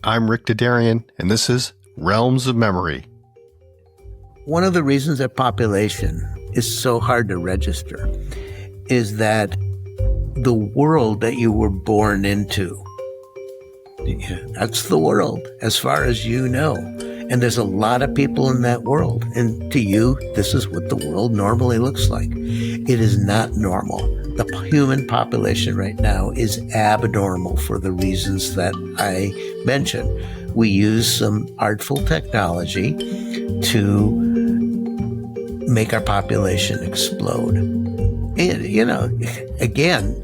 I'm Rick Dadarian, and this is Realms of Memory. One of the reasons that population is so hard to register is that the world that you were born into, that's the world as far as you know. And there's a lot of people in that world. And to you, this is what the world normally looks like. It is not normal. The human population right now is abnormal for the reasons that I mentioned. We use some artful technology to make our population explode. And, again,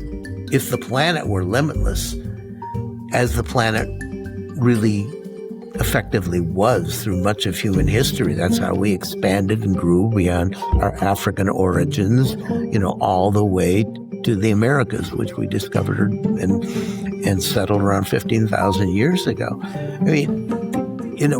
if the planet were limitless, as the planet really effectively was through much of human history, that's how we expanded and grew beyond our African origins, all the way to the Americas, which we discovered and settled around 15,000 years ago. I mean,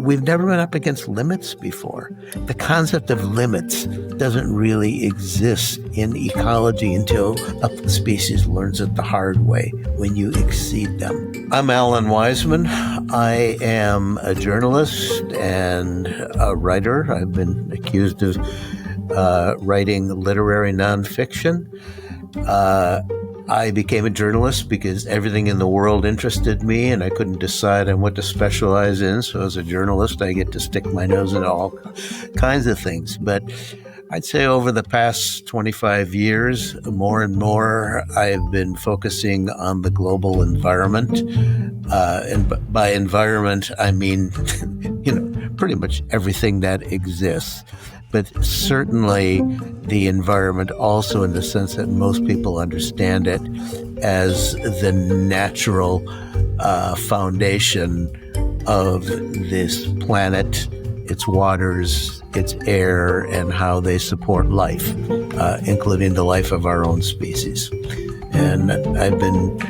we've never been up against limits before. The concept of limits doesn't really exist in ecology until a species learns it the hard way, when you exceed them. I'm Alan Weisman. I am a journalist and a writer. I've been accused of writing literary nonfiction. I became a journalist because everything in the world interested me and I couldn't decide on what to specialize in. So as a journalist, I get to stick my nose into all kinds of things. But I'd say over the past 25 years, more and more, I've been focusing on the global environment. And by environment, I mean, pretty much everything that exists. But certainly the environment also in the sense that most people understand it as the natural foundation of this planet, its waters, its air, and how they support life, including the life of our own species. And I've been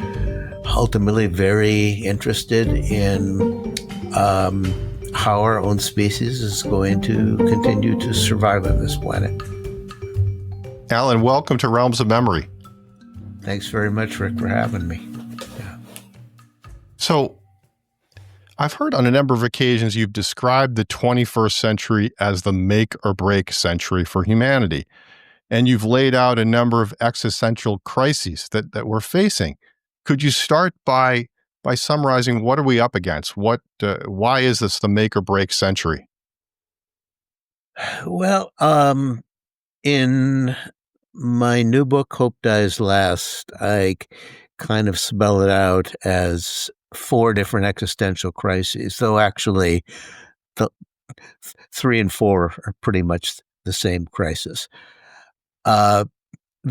ultimately very interested in how our own species is going to continue to survive on this planet. Alan, welcome to Realms of Memory. Thanks very much, Rick, for having me. Yeah. So, I've heard on a number of occasions you've described the 21st century as the make or break century for humanity. And you've laid out a number of existential crises that we're facing. Could you start by summarizing what are we up against? Why is this the make or break century? Well, in my new book, Hope Dies Last, I kind of spell it out as 4 different existential crises, though actually the 3 and 4 are pretty much the same crisis. The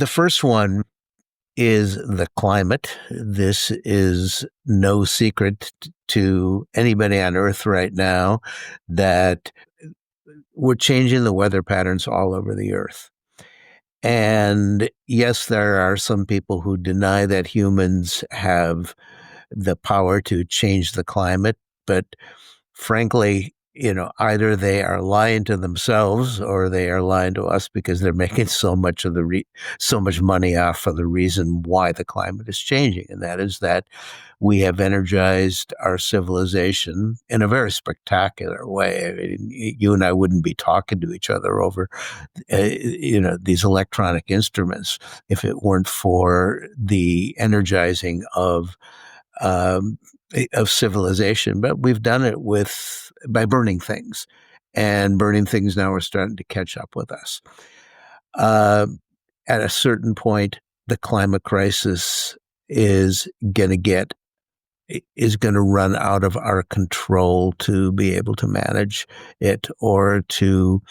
first one is the climate. This is no secret to anybody on Earth right now that we're changing the weather patterns all over the Earth. And yes, there are some people who deny that humans have the power to change the climate, but frankly, either they are lying to themselves or they are lying to us because they're making so much money off of the reason why the climate is changing. And that is that we have energized our civilization in a very spectacular way. I mean, you and I wouldn't be talking to each other over, these electronic instruments if it weren't for the energizing of civilization. But we've done it by burning things, and burning things now are starting to catch up with us. At a certain point, the climate crisis is going to run out of our control to be able to manage it, or to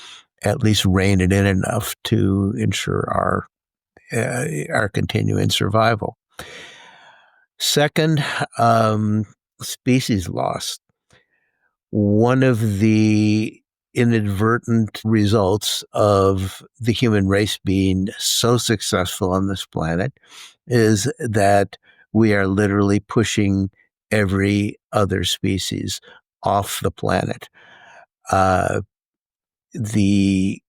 at least rein it in enough to ensure our continuing survival. Second, species loss. One of the inadvertent results of the human race being so successful on this planet is that we are literally pushing every other species off the planet. The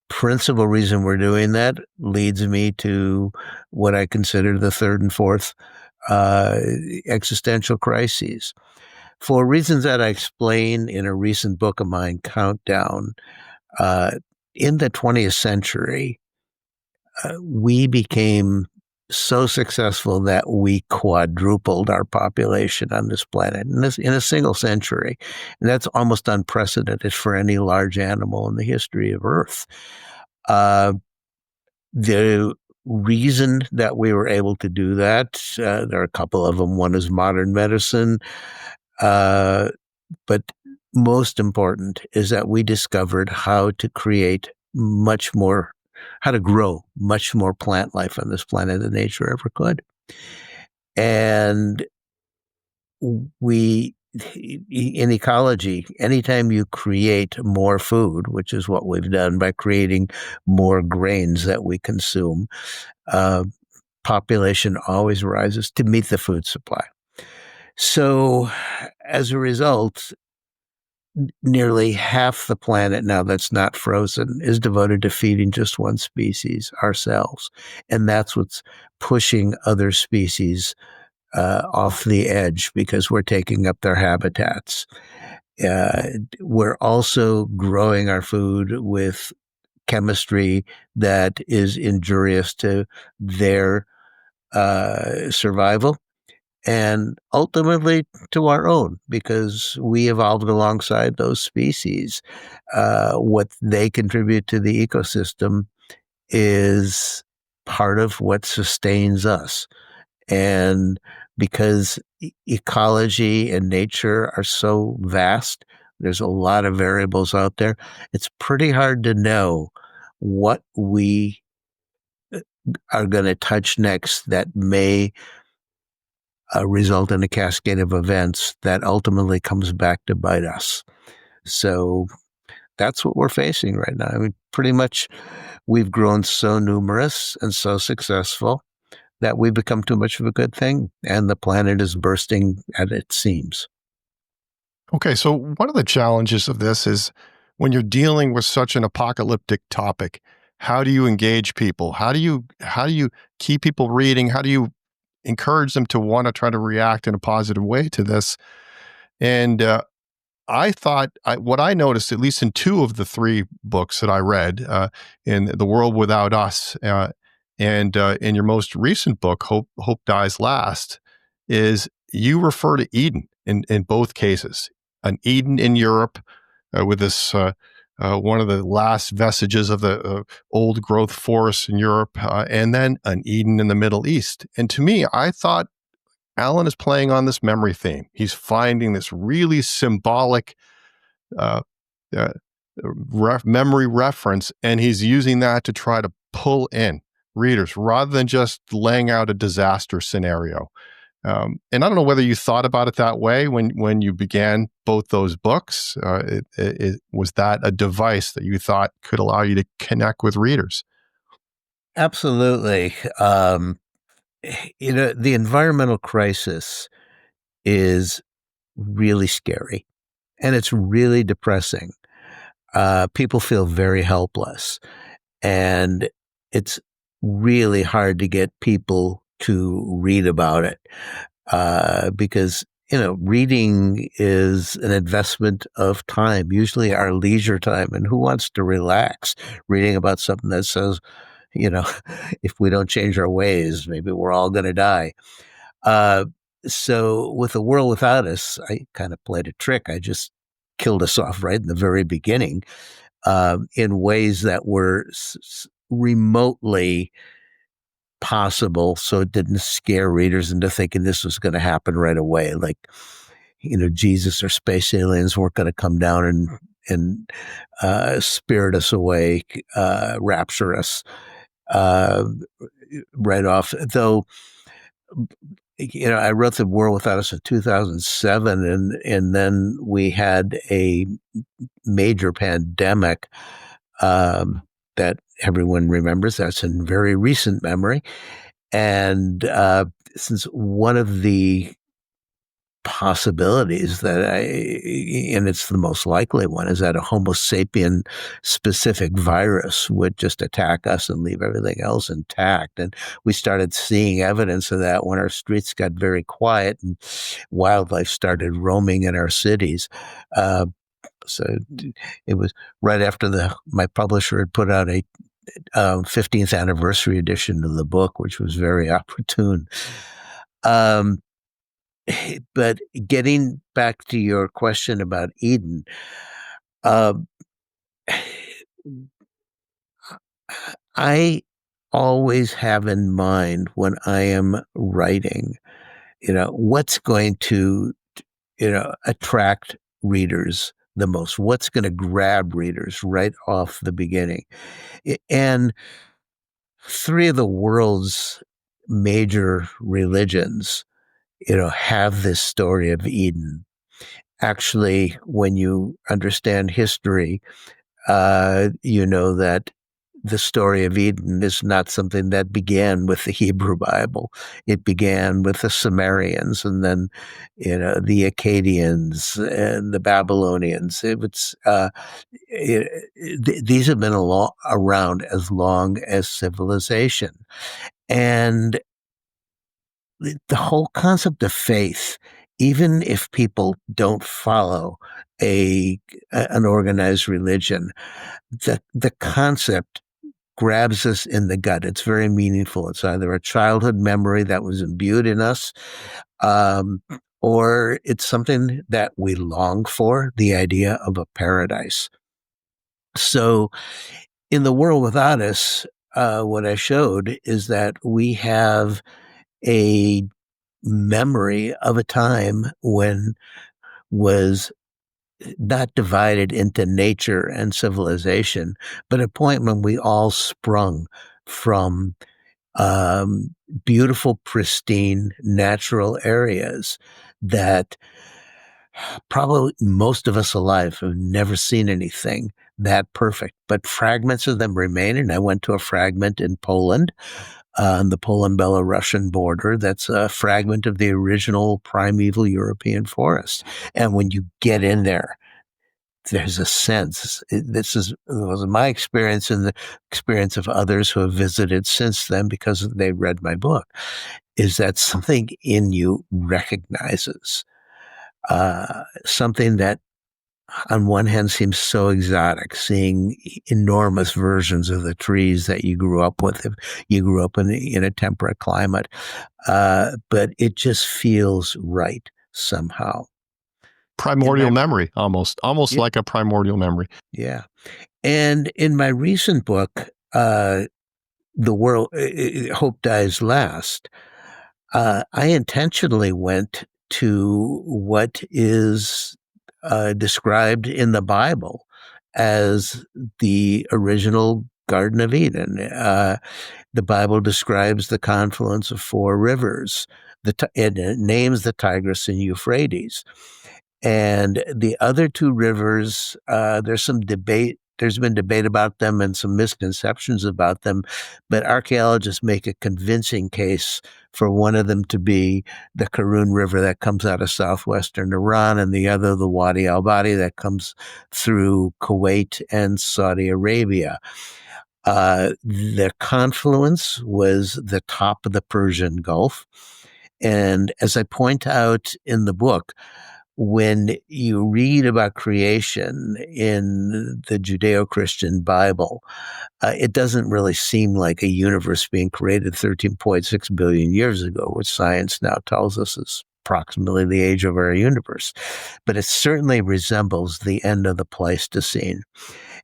principal reason we're doing that leads me to what I consider the third and fourth existential crises. For reasons that I explain in a recent book of mine, Countdown, uh, in the 20th century, we became so successful that we quadrupled our population on this planet in a single century. And that's almost unprecedented for any large animal in the history of Earth. Uh, the reason that we were able to do that, there are a couple of them. One is modern medicine. But most important is that we discovered how to create much more, how to grow much more plant life on this planet than nature ever could. And we, in ecology, anytime you create more food, which is what we've done by creating more grains that we consume, uh, population always rises to meet the food supply. So as a result, nearly half the planet now that's not frozen is devoted to feeding just one species, ourselves. And that's what's pushing other species off the edge because we're taking up their habitats. We're also growing our food with chemistry that is injurious to their survival and ultimately to our own, because we evolved alongside those species. What they contribute to the ecosystem is part of what sustains us. And because ecology and nature are so vast, there's a lot of variables out there. It's pretty hard to know what we are going to touch next that may result in a cascade of events that ultimately comes back to bite us. So that's what we're facing right now. I mean, pretty much we've grown so numerous and so successful that we've become too much of a good thing, and the planet is bursting at its seams. Okay, so one of the challenges of this is when you're dealing with such an apocalyptic topic, how do you engage people? How do you keep people reading? How do you encourage them to want to try to react in a positive way to this? And I thought what I noticed, at least in two of the three books that I read, in The World Without Us, and in your most recent book, Hope Dies Last, is you refer to Eden in both cases. An Eden in Europe with this one of the last vestiges of the old growth forests in Europe, and then an Eden in the Middle East. And to me, I thought Alan is playing on this memory theme. He's finding this really symbolic uh, uh, memory reference, and he's using that to try to pull in readers rather than just laying out a disaster scenario. And I don't know whether you thought about it that way when you began both those books. Was that a device that you thought could allow you to connect with readers? Absolutely. The environmental crisis is really scary and it's really depressing. People feel very helpless, and it's really hard to get people to read about it because reading is an investment of time, usually our leisure time, and who wants to relax reading about something that says, you know, if we don't change our ways, maybe we're all going to die. Uh, so with The World Without Us, I kind of played a trick. I just killed us off right in the very beginning in ways that were remotely possible, so it didn't scare readers into thinking this was going to happen right away. Like, Jesus or space aliens weren't going to come down and spirit us away, rapture us uh, right off. Though, I wrote The World Without Us in 2007, and then we had a major pandemic that everyone remembers. That's in very recent memory. And since one of the possibilities and it's the most likely one, is that a Homo sapien specific virus would just attack us and leave everything else intact. And we started seeing evidence of that when our streets got very quiet and wildlife started roaming in our cities. So it was right after my publisher had put out a 15th anniversary edition of the book, which was very opportune. But getting back to your question about Eden, I always have in mind when I am writing, what's going to, attract readers the most, what's going to grab readers right off the beginning. And three of the world's major religions, have this story of Eden. Actually, when you understand history, you know that the story of Eden is not something that began with the Hebrew Bible. It began with the Sumerians, and then, the Akkadians and the Babylonians. These have been around as long as civilization. And the whole concept of faith, even if people don't follow an organized religion, the concept grabs us in the gut. It's very meaningful. It's either a childhood memory that was imbued in us, or it's something that we long for, the idea of a paradise. So in the world without us, what I showed is that we have a memory of a time when was not divided into nature and civilization, but a point when we all sprung from beautiful, pristine, natural areas that probably most of us alive have never seen anything that perfect, but fragments of them remain. And I went to a fragment in Poland, on the Poland-Belarusian border. That's a fragment of the original primeval European forest. And when you get in there, there's a sense. Was my experience and the experience of others who have visited since then because they read my book, is that something in you recognizes something that on one hand seems so exotic, seeing enormous versions of the trees that you grew up with, if you grew up in a temperate climate. But it just feels right somehow. Primordial memory, almost Yeah. like a primordial memory. Yeah. And in my recent book, The World, Hope Dies Last, I intentionally went to what is described in the Bible as the original Garden of Eden. The Bible describes the confluence of four rivers. It names the Tigris and Euphrates. And the other two rivers, there's some debate. There's been debate about them and some misconceptions about them, but archaeologists make a convincing case for one of them to be the Karun River that comes out of southwestern Iran, and the other, the Wadi al-Badi, that comes through Kuwait and Saudi Arabia. The confluence was the top of the Persian Gulf. And as I point out in the book, when you read about creation in the Judeo-Christian Bible, it doesn't really seem like a universe being created 13.6 billion years ago, which science now tells us is approximately the age of our universe. But it certainly resembles the end of the Pleistocene.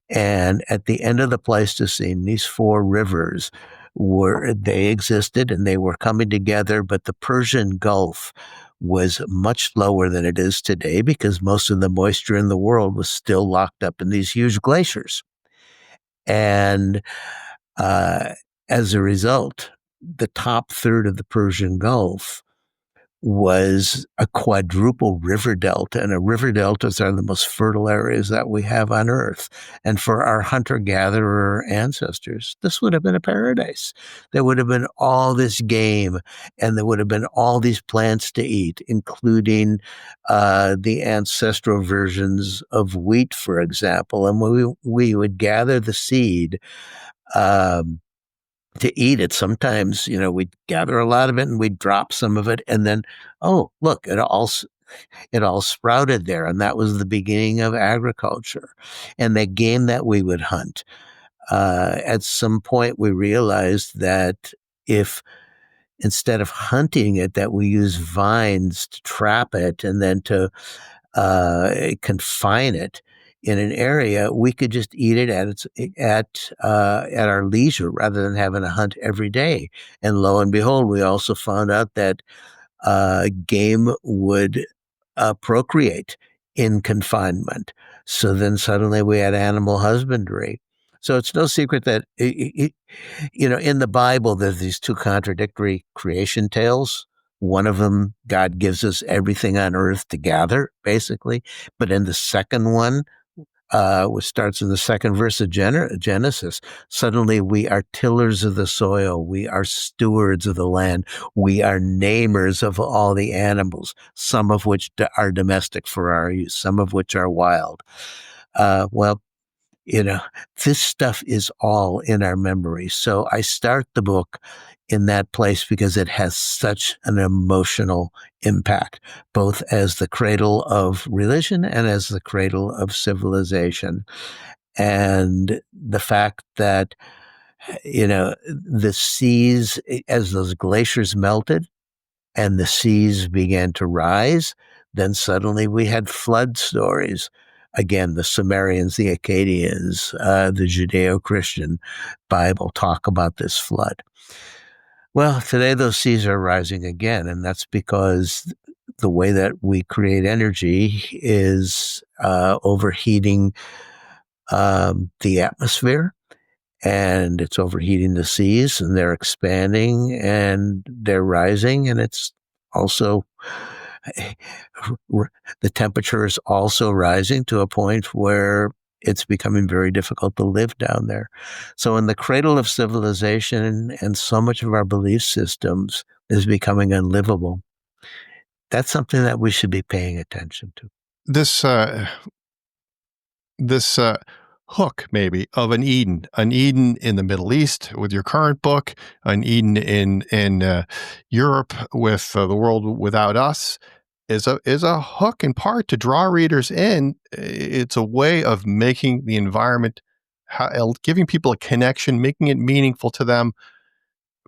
And at the end of the Pleistocene, these four rivers they existed and they were coming together, but the Persian Gulf was much lower than it is today because most of the moisture in the world was still locked up in these huge glaciers. And as a result, the top third of the Persian Gulf was a quadruple river delta, and a river deltas are the most fertile areas that we have on Earth. And for our hunter-gatherer ancestors, this would have been a paradise. There would have been all this game, and there would have been all these plants to eat, including the ancestral versions of wheat, for example. And we would gather the seed to eat it. Sometimes, we'd gather a lot of it and we'd drop some of it, and then, oh, look, it all sprouted there, and that was the beginning of agriculture. And the game that we would hunt. At some point, we realized that if instead of hunting it, that we use vines to trap it and then to confine it in an area, we could just eat it at our leisure rather than having to hunt every day. And lo and behold, we also found out that game would procreate in confinement. So then suddenly we had animal husbandry. So it's no secret that in the Bible there's these two contradictory creation tales. One of them, God gives us everything on earth to gather, basically. But in the second one, which starts in the second verse of Genesis, suddenly we are tillers of the soil. We are stewards of the land. We are namers of all the animals, some of which are domestic for our use, some of which are wild. This stuff is all in our memory. So I start the book in that place because it has such an emotional impact, both as the cradle of religion and as the cradle of civilization. And the fact that, the seas, as those glaciers melted and the seas began to rise, then suddenly we had flood stories. Again, the Sumerians, the Akkadians, the Judeo-Christian Bible talk about this flood. Well, today those seas are rising again, and that's because the way that we create energy is overheating the atmosphere, and it's overheating the seas, and they're expanding and they're rising, and it's also the temperature is also rising to a point where it's becoming very difficult to live down there. So in the cradle of civilization, and so much of our belief systems is becoming unlivable. That's something that we should be paying attention to. This hook maybe of an Eden in the Middle East with your current book, an Eden in Europe with The World Without Us, is a hook in part to draw readers in. It's a way of making the environment, giving people a connection, making it meaningful to them.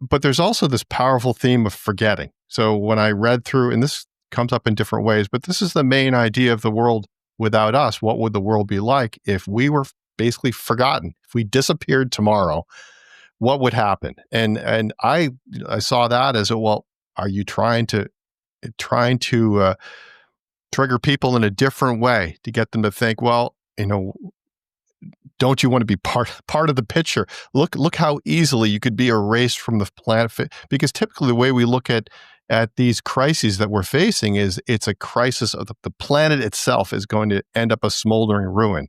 But there's also this powerful theme of forgetting. So when I read through, and this comes up in different ways, but this is the main idea of The World Without Us. What would the world be like if we were basically forgotten? If we disappeared tomorrow, what would happen? And I saw that as are you trying to trigger people in a different way to get them to think, don't you want to be part of the picture? Look how easily you could be erased from the planet. Because typically the way we look at these crises that we're facing is it's a crisis of the planet itself is going to end up a smoldering ruin.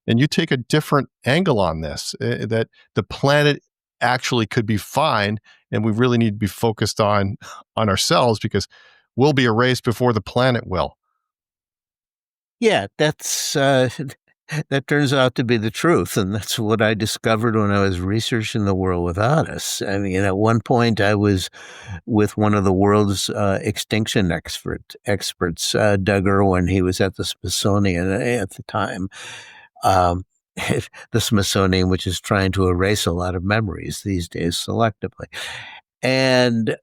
And you take a different angle on this, that the planet actually could be fine, and we really need to be focused on ourselves, because we'll be erased before the planet will. Yeah, that's that turns out to be the truth, and that's what I discovered when I was researching The World Without Us. I mean, at one point I was with one of the world's extinction experts, Doug Irwin. He was at the Smithsonian at the time. The Smithsonian, which is trying to erase a lot of memories these days selectively. And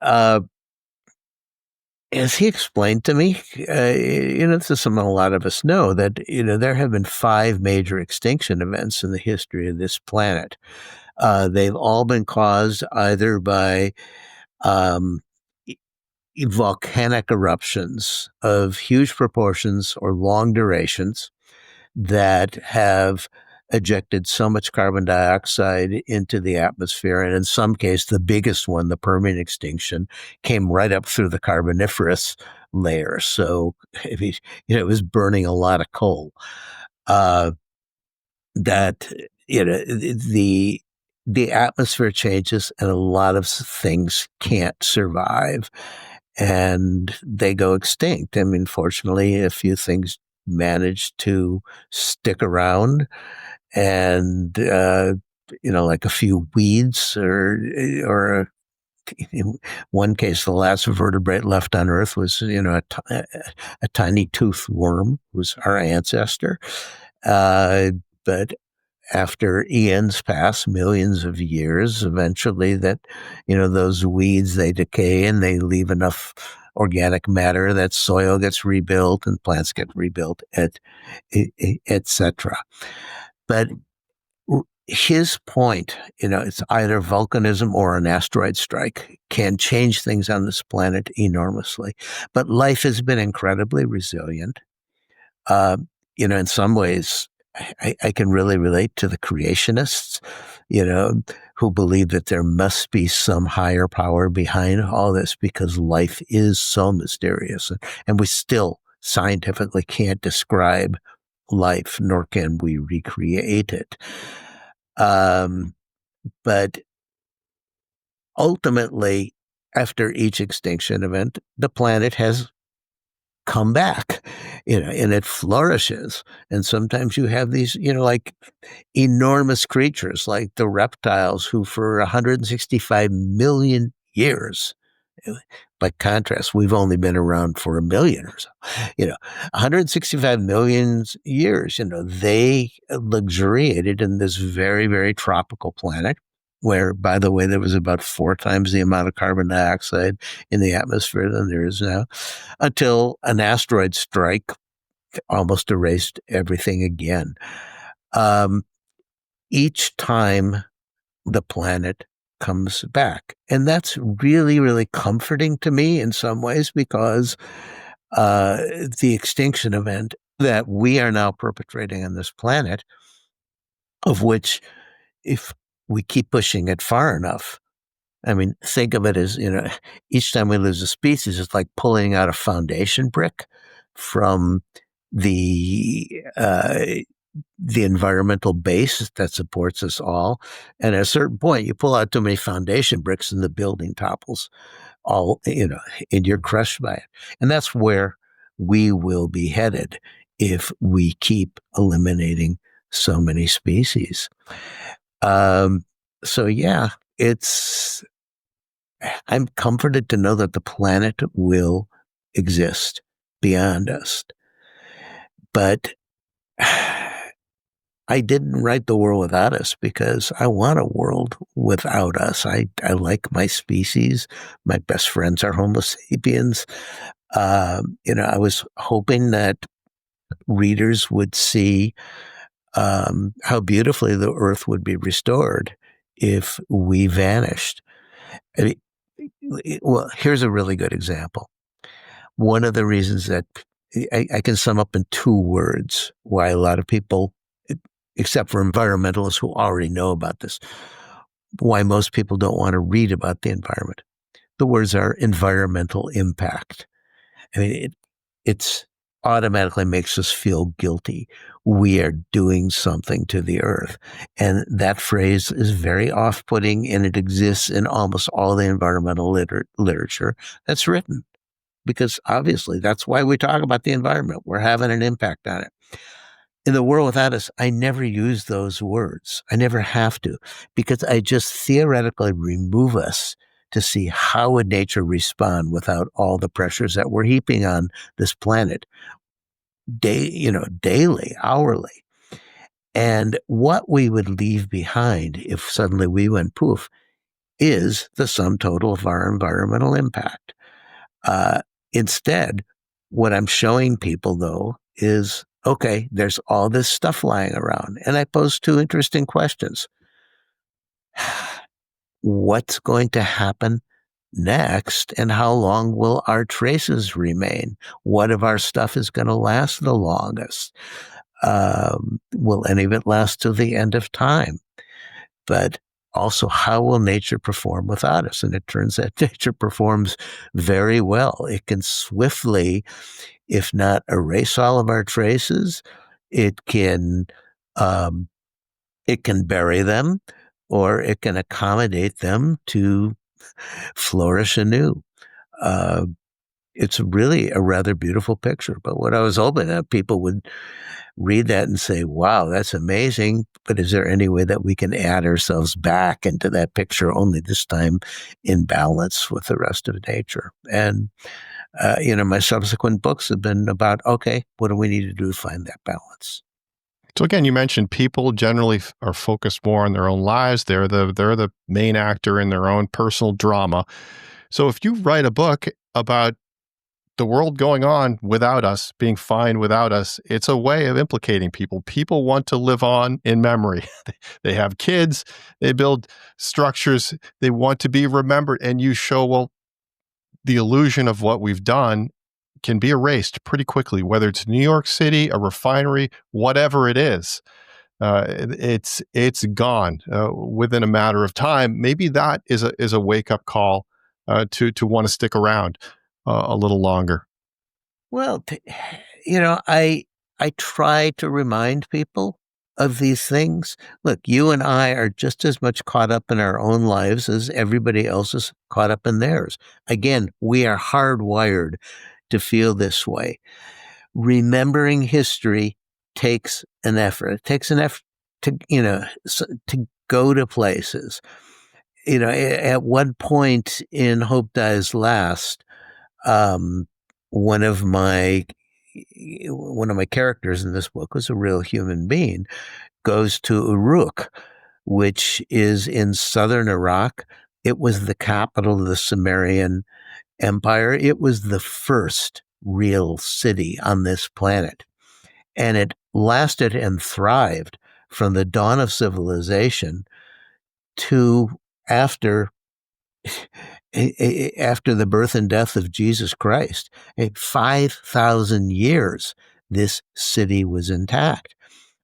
as he explained to me, this is something a lot of us know, that, there have been 5 major extinction events in the history of this planet. They've all been caused either by volcanic eruptions of huge proportions or long durations that have ejected so much carbon dioxide into the atmosphere. And in some case, the biggest one, the Permian extinction, came right up through the Carboniferous layer. So it was burning a lot of coal. That the atmosphere changes and a lot of things can't survive and they go extinct. I mean, fortunately, a few things manage to stick around and, like a few weeds or in one case, the last vertebrate left on Earth was, a tiny toothed worm, was our ancestor. But after eons pass, millions of years, eventually those weeds, they decay and they leave enough organic matter that soil gets rebuilt and plants get rebuilt, etc. But his point, it's either volcanism or an asteroid strike can change things on this planet enormously. But life has been incredibly resilient. In some ways, I can really relate to the creationists, who believe that there must be some higher power behind all this because life is so mysterious. And we still scientifically can't describe life, nor can we recreate it. But ultimately, after each extinction event, the planet has come back, and it flourishes. And sometimes you have these, like enormous creatures like the reptiles who for 165 million years, by contrast, we've only been around for a million or so, 165 million years, they luxuriated in this very, very tropical planet where, by the way, there was about 4 times the amount of carbon dioxide in the atmosphere than there is now, until an asteroid strike almost erased everything again. Each time the planet comes back. And that's really, really comforting to me in some ways because the extinction event that we are now perpetrating on this planet, of which if we keep pushing it far enough, I mean, think of it as, each time we lose a species, it's like pulling out a foundation brick from the environmental base that supports us all. And at a certain point, you pull out too many foundation bricks and the building topples all, and you're crushed by it. And that's where we will be headed if we keep eliminating so many species. So yeah, I'm comforted to know that the planet will exist beyond us. But I didn't write the world without us because I want a world without us. I like my species. My best friends are Homo sapiens. I was hoping that readers would see how beautifully the earth would be restored if we vanished. Well, here's a really good example. One of the reasons that I can sum up in 2 words why a lot of people, except for environmentalists who already know about this, why most people don't want to read about the environment. The words are environmental impact. I mean, it's automatically makes us feel guilty. We are doing something to the earth. And that phrase is very off-putting, and it exists in almost all the environmental literature that's written. Because obviously that's why we talk about the environment. We're having an impact on it. In the world without us, I never use those words. I never have to, because I just theoretically remove us to see how would nature respond without all the pressures that we're heaping on this planet daily, hourly. And what we would leave behind if suddenly we went poof is the sum total of our environmental impact. Instead, what I'm showing people, though, is, okay, there's all this stuff lying around. And I pose 2 interesting questions. What's going to happen next? And how long will our traces remain? What of our stuff is going to last the longest? Will any of it last to the end of time? But also, how will nature perform without us? And it turns out nature performs very well. It can swiftly, if not erase all of our traces, it can um, it can bury them, or it can accommodate them to flourish anew. Uh, it's really a rather beautiful picture. But what I was hoping that people would read that and say, wow, that's amazing. But is there any way that we can add ourselves back into that picture, only this time in balance with the rest of nature? And, my subsequent books have been about, okay, what do we need to do to find that balance? So again, you mentioned people generally are focused more on their own lives. They're the main actor in their own personal drama. So if you write a book about the world going on without us, being fine without us, it's a way of implicating people. People want to live on in memory. They have kids, they build structures, they want to be remembered. And you show, well, the illusion of what we've done can be erased pretty quickly, whether it's New York City, a refinery, whatever it is. It's gone within a matter of time. Maybe that is a wake up call to want to stick around a little longer. Well, I try to remind people of these things. Look, you and I are just as much caught up in our own lives as everybody else is caught up in theirs. Again, we are hardwired to feel this way. Remembering history takes an effort. It takes an effort to, to go to places. At one point in Hope Dies Last, um, one of my characters in this book was a real human being, goes to Uruk, which is in southern Iraq. It was the capital of the Sumerian Empire. It was the first real city on this planet. And it lasted and thrived from the dawn of civilization to after after the birth and death of Jesus Christ. 5,000 years, this city was intact.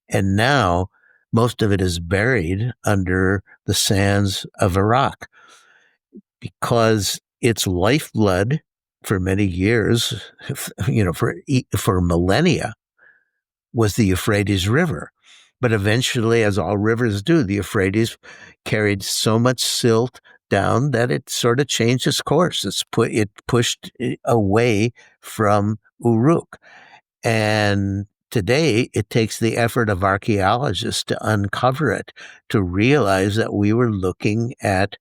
And now most of it is buried under the sands of Iraq because its lifeblood for many years, for millennia, was the Euphrates River. But eventually, as all rivers do, the Euphrates carried so much silt down that it sort of changed its course. It pushed away from Uruk. And today, it takes the effort of archaeologists to uncover it, to realize that we were looking at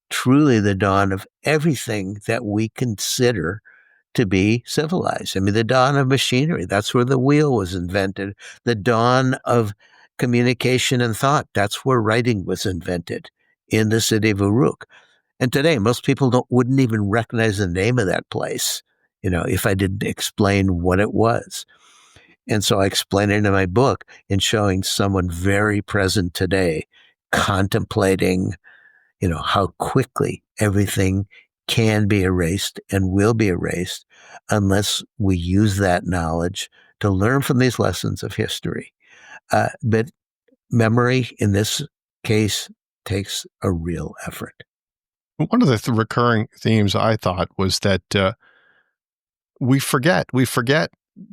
truly the dawn of everything that we consider to be civilized. I mean, the dawn of machinery, that's where the wheel was invented. The dawn of communication and thought, that's where writing was invented in the city of Uruk. And today, most people wouldn't even recognize the name of that place, if I didn't explain what it was. And so I explain it in my book in showing someone very present today, contemplating, how quickly everything can be erased and will be erased unless we use that knowledge to learn from these lessons of history. But memory in this case takes a real effort. One of the recurring themes I thought was that we forget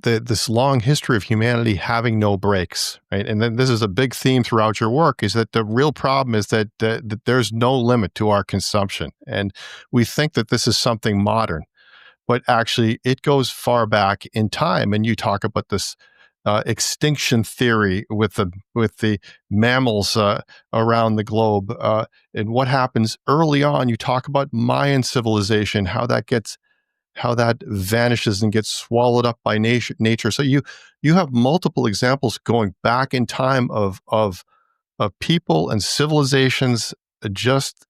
this long history of humanity having no breaks, right? And then this is a big theme throughout your work, is that the real problem is that there's no limit to our consumption. And we think that this is something modern, but actually it goes far back in time. And you talk about this extinction theory with the mammals around the globe, and what happens early on. You talk about Mayan civilization, how that vanishes and gets swallowed up by nature. So you have multiple examples going back in time of people and civilizations just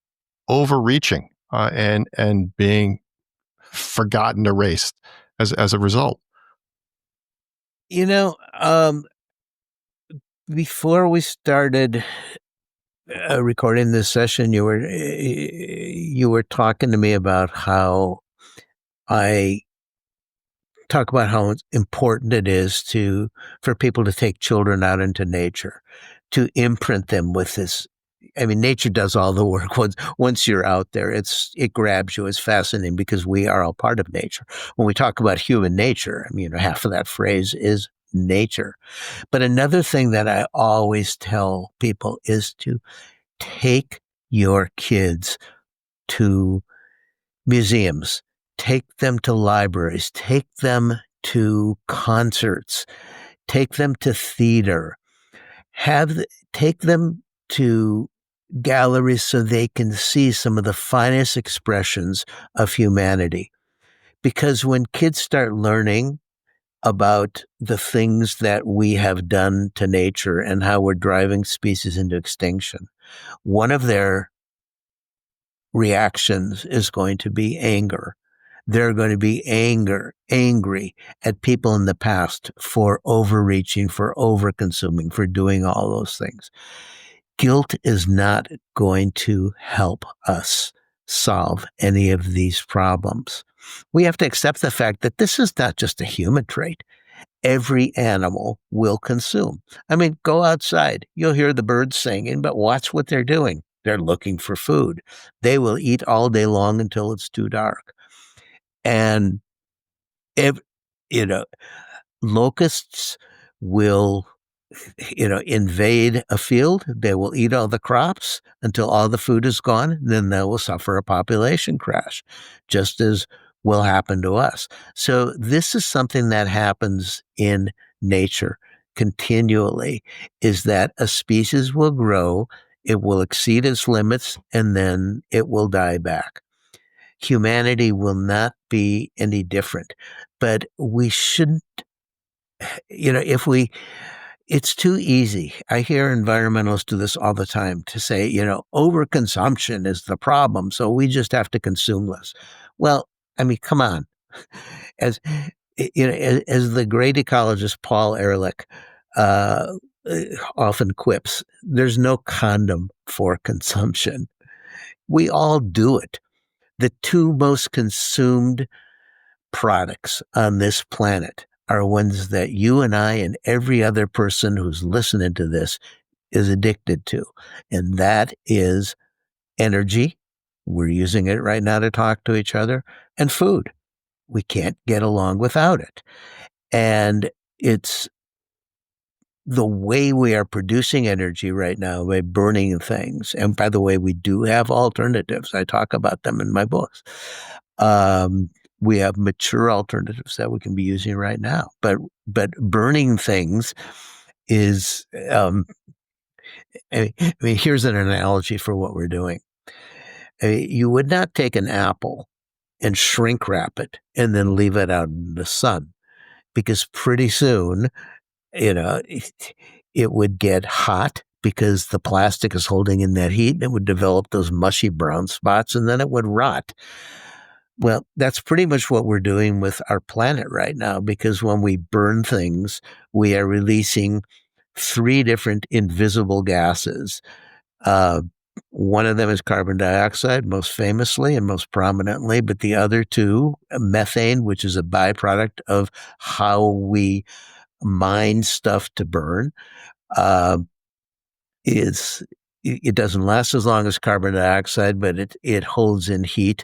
overreaching and being forgotten, erased as a result. Before we started recording this session, you were talking to me about how I talk about how important it is for people to take children out into nature, to imprint them with this. I mean, nature does all the work. Once you're out there, it grabs you. It's fascinating because we are all part of nature. When we talk about human nature, I mean, half of that phrase is nature. But another thing that I always tell people is to take your kids to museums, take them to libraries, take them to concerts, take them to theater, take them to galleries so they can see some of the finest expressions of humanity. Because when kids start learning about the things that we have done to nature and how we're driving species into extinction, one of their reactions is going to be anger. They're going to be angry at people in the past for overreaching, for overconsuming, for doing all those things. Guilt is not going to help us solve any of these problems. We have to accept the fact that this is not just a human trait. Every animal will consume. I mean, go outside. You'll hear the birds singing, but watch what they're doing. They're looking for food. They will eat all day long until it's too dark. And if, locusts will, invade a field. They will eat all the crops until all the food is gone. Then they will suffer a population crash, just as will happen to us. So this is something that happens in nature continually, is that a species will grow, it will exceed its limits, and then it will die back. Humanity will not be any different, but we shouldn't, it's too easy. I hear environmentalists do this all the time to say, overconsumption is the problem, so we just have to consume less. Well, I mean, come on. As the great ecologist Paul Ehrlich often quips, there's no condom for consumption. We all do it. The two most consumed products on this planet are ones that you and I and every other person who's listening to this is addicted to. And that is energy. We're using it right now to talk to each other, and food. We can't get along without it. And it's the way we are producing energy right now by burning things. And by the way, we do have alternatives. I talk about them in my books. We have mature alternatives that we can be using right now. But burning things is, here's an analogy for what we're doing. You would not take an apple and shrink wrap it and then leave it out in the sun, because pretty soon, it would get hot because the plastic is holding in that heat, and it would develop those mushy brown spots, and then it would rot. Well, that's pretty much what we're doing with our planet right now, because when we burn things, we are releasing 3 different invisible gases. One of them is carbon dioxide, most famously and most prominently, but the other 2, methane, which is a byproduct of how we mine stuff to burn, it doesn't last as long as carbon dioxide, but it holds in heat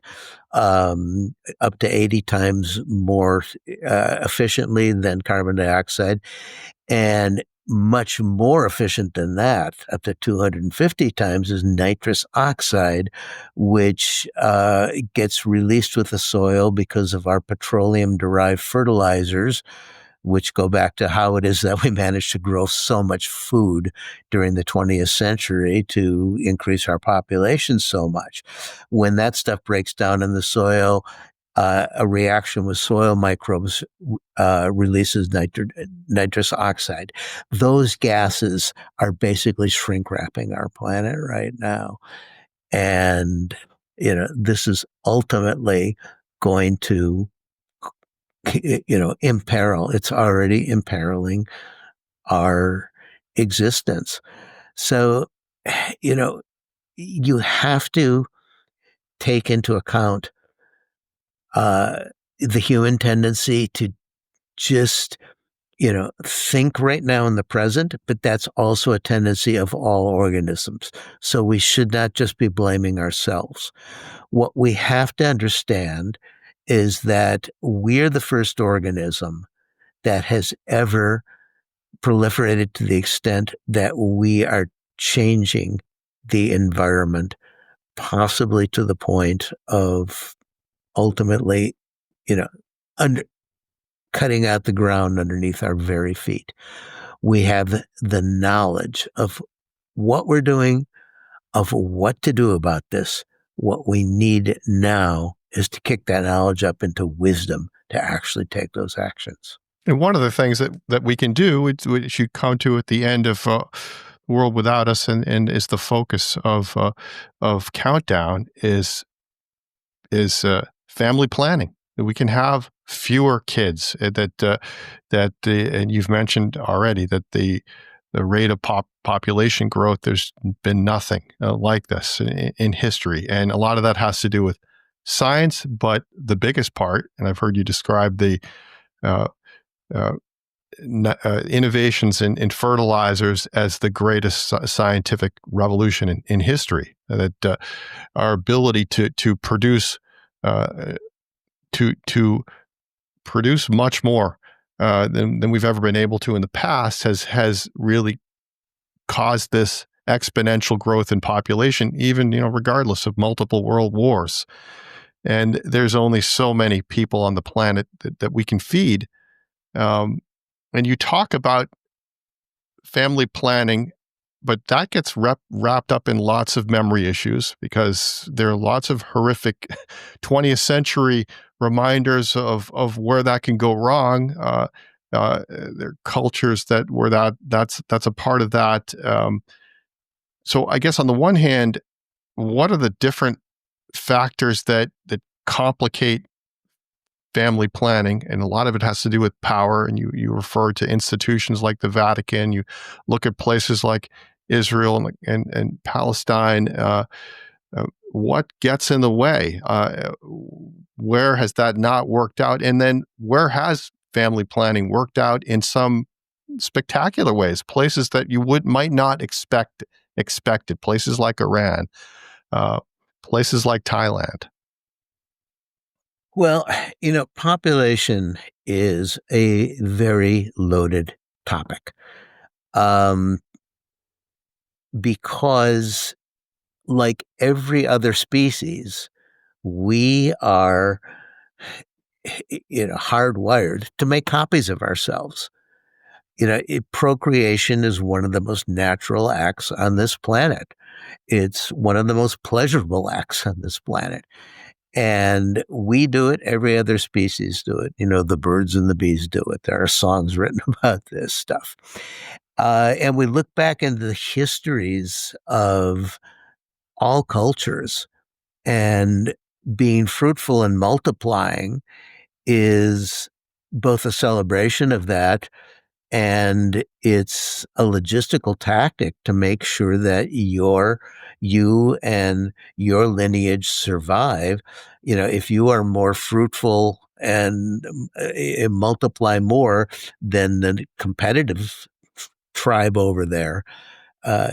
up to 80 times more efficiently than carbon dioxide, and much more efficient than that, up to 250 times, is nitrous oxide, which gets released with the soil because of our petroleum-derived fertilizers, which go back to how it is that we managed to grow so much food during the 20th century to increase our population so much. When that stuff breaks down in the soil, a reaction with soil microbes releases nitrous oxide. Those gases are basically shrink wrapping our planet right now. And, this is ultimately going to imperil. It's already imperiling our existence. So, you have to take into account the human tendency to just, think right now in the present, but that's also a tendency of all organisms. So we should not just be blaming ourselves. What we have to understand is that we're the first organism that has ever proliferated to the extent that we are changing the environment, possibly to the point of ultimately, under, cutting out the ground underneath our very feet. We have the knowledge of what we're doing, of what to do about this. What we need now is to kick that knowledge up into wisdom to actually take those actions. And one of the things that we can do, which you come to at the end of World Without Us, and is the focus of Countdown, is family planning. We can have fewer kids. And you've mentioned already that the rate of population growth, there's been nothing like this in history, and a lot of that has to do with science. But the biggest part, and I've heard you describe the innovations in fertilizers as the greatest scientific revolution in history. That our ability to produce to produce much more than we've ever been able to in the past has really caused this exponential growth in population, even regardless of multiple world wars. And there's only so many people on the planet that we can feed. And you talk about family planning, but that gets wrapped up in lots of memory issues, because there are lots of horrific 20th century reminders of where that can go wrong. There are cultures where that's a part of that. So I guess on the one hand, what are the different factors that complicate family planning? And a lot of it has to do with power. And you refer to institutions like the Vatican. You look at places like Israel and Palestine. What gets in the way? Where has that not worked out? And then where has family planning worked out in some spectacular ways? Places that you might not expected. Places like Iran, places like Thailand. Well, population is a very loaded topic, because like every other species, we are, hardwired to make copies of ourselves. Procreation is one of the most natural acts on this planet. It's one of the most pleasurable acts on this planet. And we do it. Every other species do it. The birds and the bees do it. There are songs written about this stuff. And we look back into the histories of all cultures, and being fruitful and multiplying is both a celebration of that, and it's a logistical tactic to make sure that you and your lineage survive. If you are more fruitful and multiply more than the competitive tribe over there,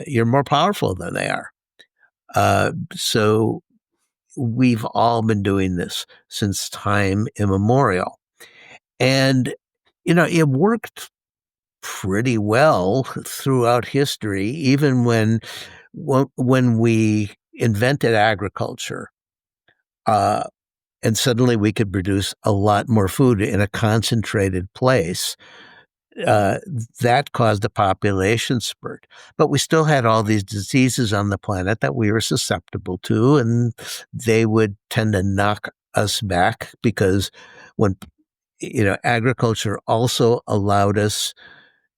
you're more powerful than they are. So we've all been doing this since time immemorial. And, it worked pretty well throughout history, even when we invented agriculture, and suddenly we could produce a lot more food in a concentrated place. That caused a population spurt. But we still had all these diseases on the planet that we were susceptible to, and they would tend to knock us back, because when agriculture also allowed us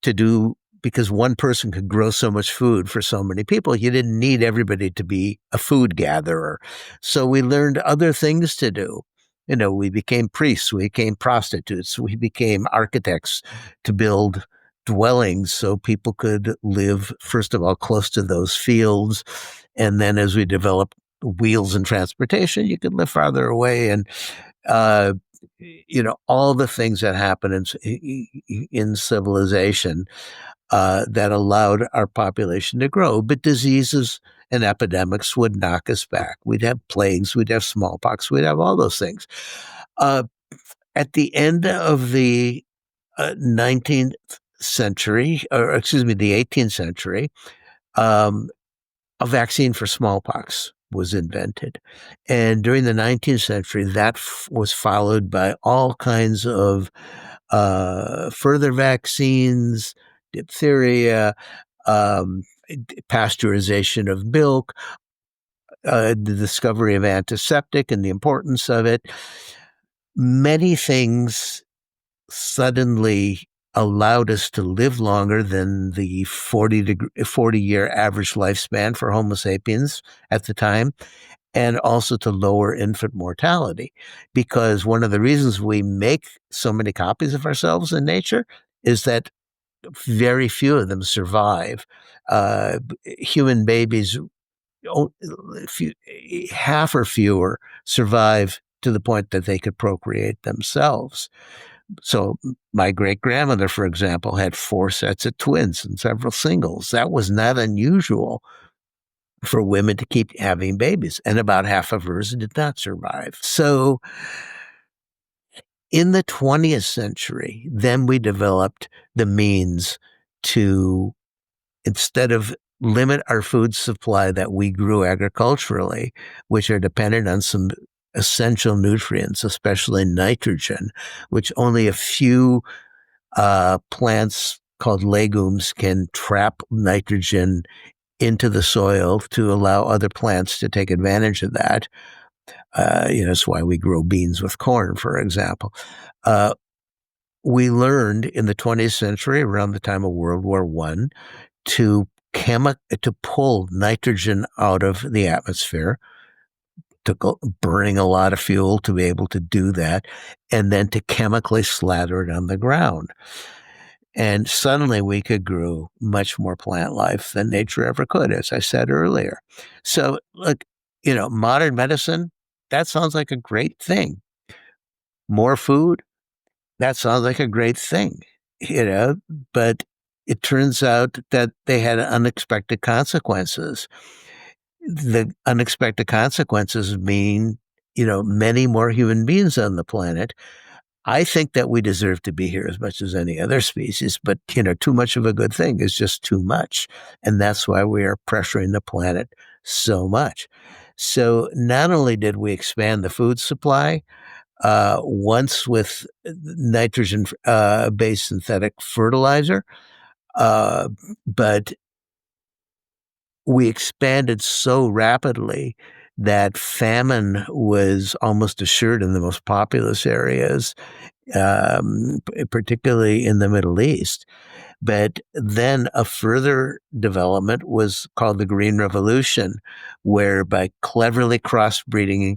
to do, because one person could grow so much food for so many people, you didn't need everybody to be a food gatherer. So we learned other things to do. We became priests, we became prostitutes, we became architects to build dwellings so people could live, first of all, close to those fields. And then as we developed wheels and transportation, you could live farther away. And all the things that happen in civilization that allowed our population to grow. But diseases and epidemics would knock us back. We'd have plagues, we'd have smallpox, we'd have all those things. At the end of the 19th century, or excuse me, the 18th century, a vaccine for smallpox was invented. And during the 19th century, that was followed by all kinds of further vaccines, diphtheria, pasteurization of milk, the discovery of antiseptic and the importance of it. Many things suddenly allowed us to live longer than the 40-year average lifespan for Homo sapiens at the time, and also to lower infant mortality. Because one of the reasons we make so many copies of ourselves in nature is that very few of them survive. Human babies, half or fewer, survive to the point that they could procreate themselves. So my great-grandmother, for example, had 4 sets of twins and several singles. That was not unusual for women to keep having babies, and about half of hers did not survive. So in the 20th century, then we developed the means to, instead of limit our food supply that we grew agriculturally, which are dependent on some essential nutrients, especially nitrogen, which only a few plants called legumes can trap nitrogen into the soil to allow other plants to take advantage of that. That's why we grow beans with corn, for example. We learned in the 20th century, around the time of World War I, to pull nitrogen out of the atmosphere, burning a lot of fuel to be able to do that, and then to chemically slather it on the ground. And suddenly we could grow much more plant life than nature ever could, as I said earlier. So, look, modern medicine, that sounds like a great thing. More food, that sounds like a great thing, but it turns out that they had unexpected consequences. The unexpected consequences mean, many more human beings on the planet. I think that we deserve to be here as much as any other species, but, too much of a good thing is just too much. And that's why we are pressuring the planet so much. So not only did we expand the food supply, once with nitrogen-based synthetic fertilizer, but we expanded so rapidly that famine was almost assured in the most populous areas, particularly in the Middle East. But then a further development was called the Green Revolution, where by cleverly crossbreeding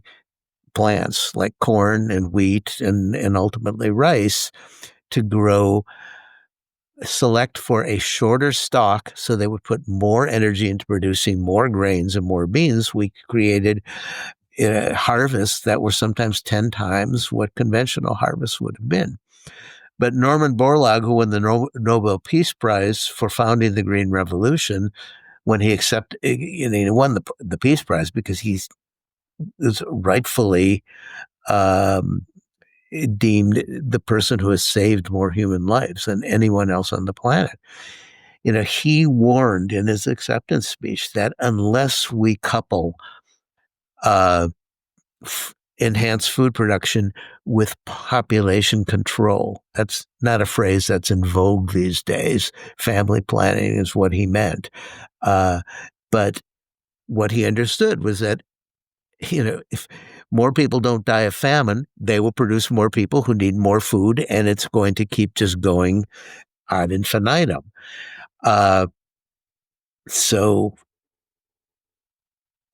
plants like corn and wheat and ultimately rice to select for a shorter stalk so they would put more energy into producing more grains and more beans, we created harvests that were sometimes 10 times what conventional harvests would have been. But Norman Borlaug, who won the Nobel Peace Prize for founding the Green Revolution, when he won the Peace Prize because he was rightfully deemed the person who has saved more human lives than anyone else on the planet. He warned in his acceptance speech that unless we couple enhanced food production with population control, that's not a phrase that's in vogue these days. Family planning is what he meant. But what he understood was that, if more people don't die of famine, they will produce more people who need more food, and it's going to keep just going ad infinitum. So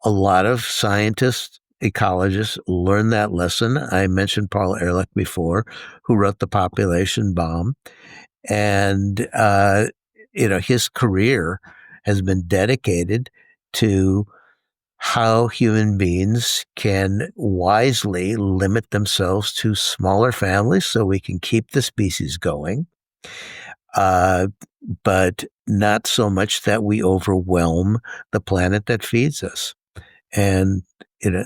a lot of scientists, ecologists learned that lesson. I mentioned Paul Ehrlich before, who wrote The Population Bomb. And, his career has been dedicated to how human beings can wisely limit themselves to smaller families so we can keep the species going, but not so much that we overwhelm the planet that feeds us. And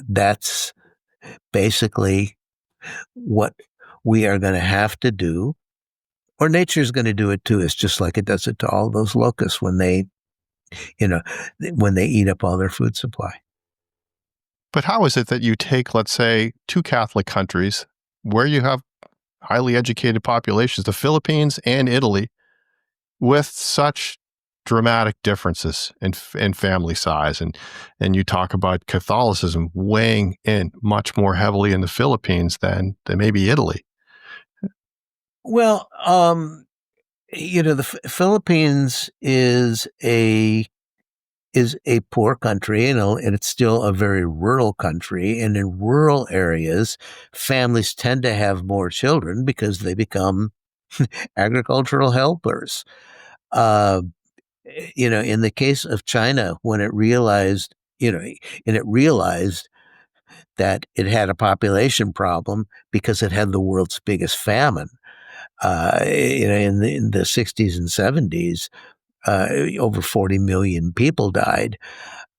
that's basically what we are going to have to do, or nature's going to do it to us, just like it does it to all those locusts when they eat up all their food supply. But how is it that you take, let's say, two Catholic countries where you have highly educated populations, the Philippines and Italy, with such dramatic differences in family size, and you talk about Catholicism weighing in much more heavily in the Philippines than maybe Italy? Well, the Philippines is a poor country, and it's still a very rural country. And in rural areas, families tend to have more children because they become agricultural helpers. In the case of China, when it realized, that it had a population problem because it had the world's biggest famine, in the 60s and 70s, over 40 million people died,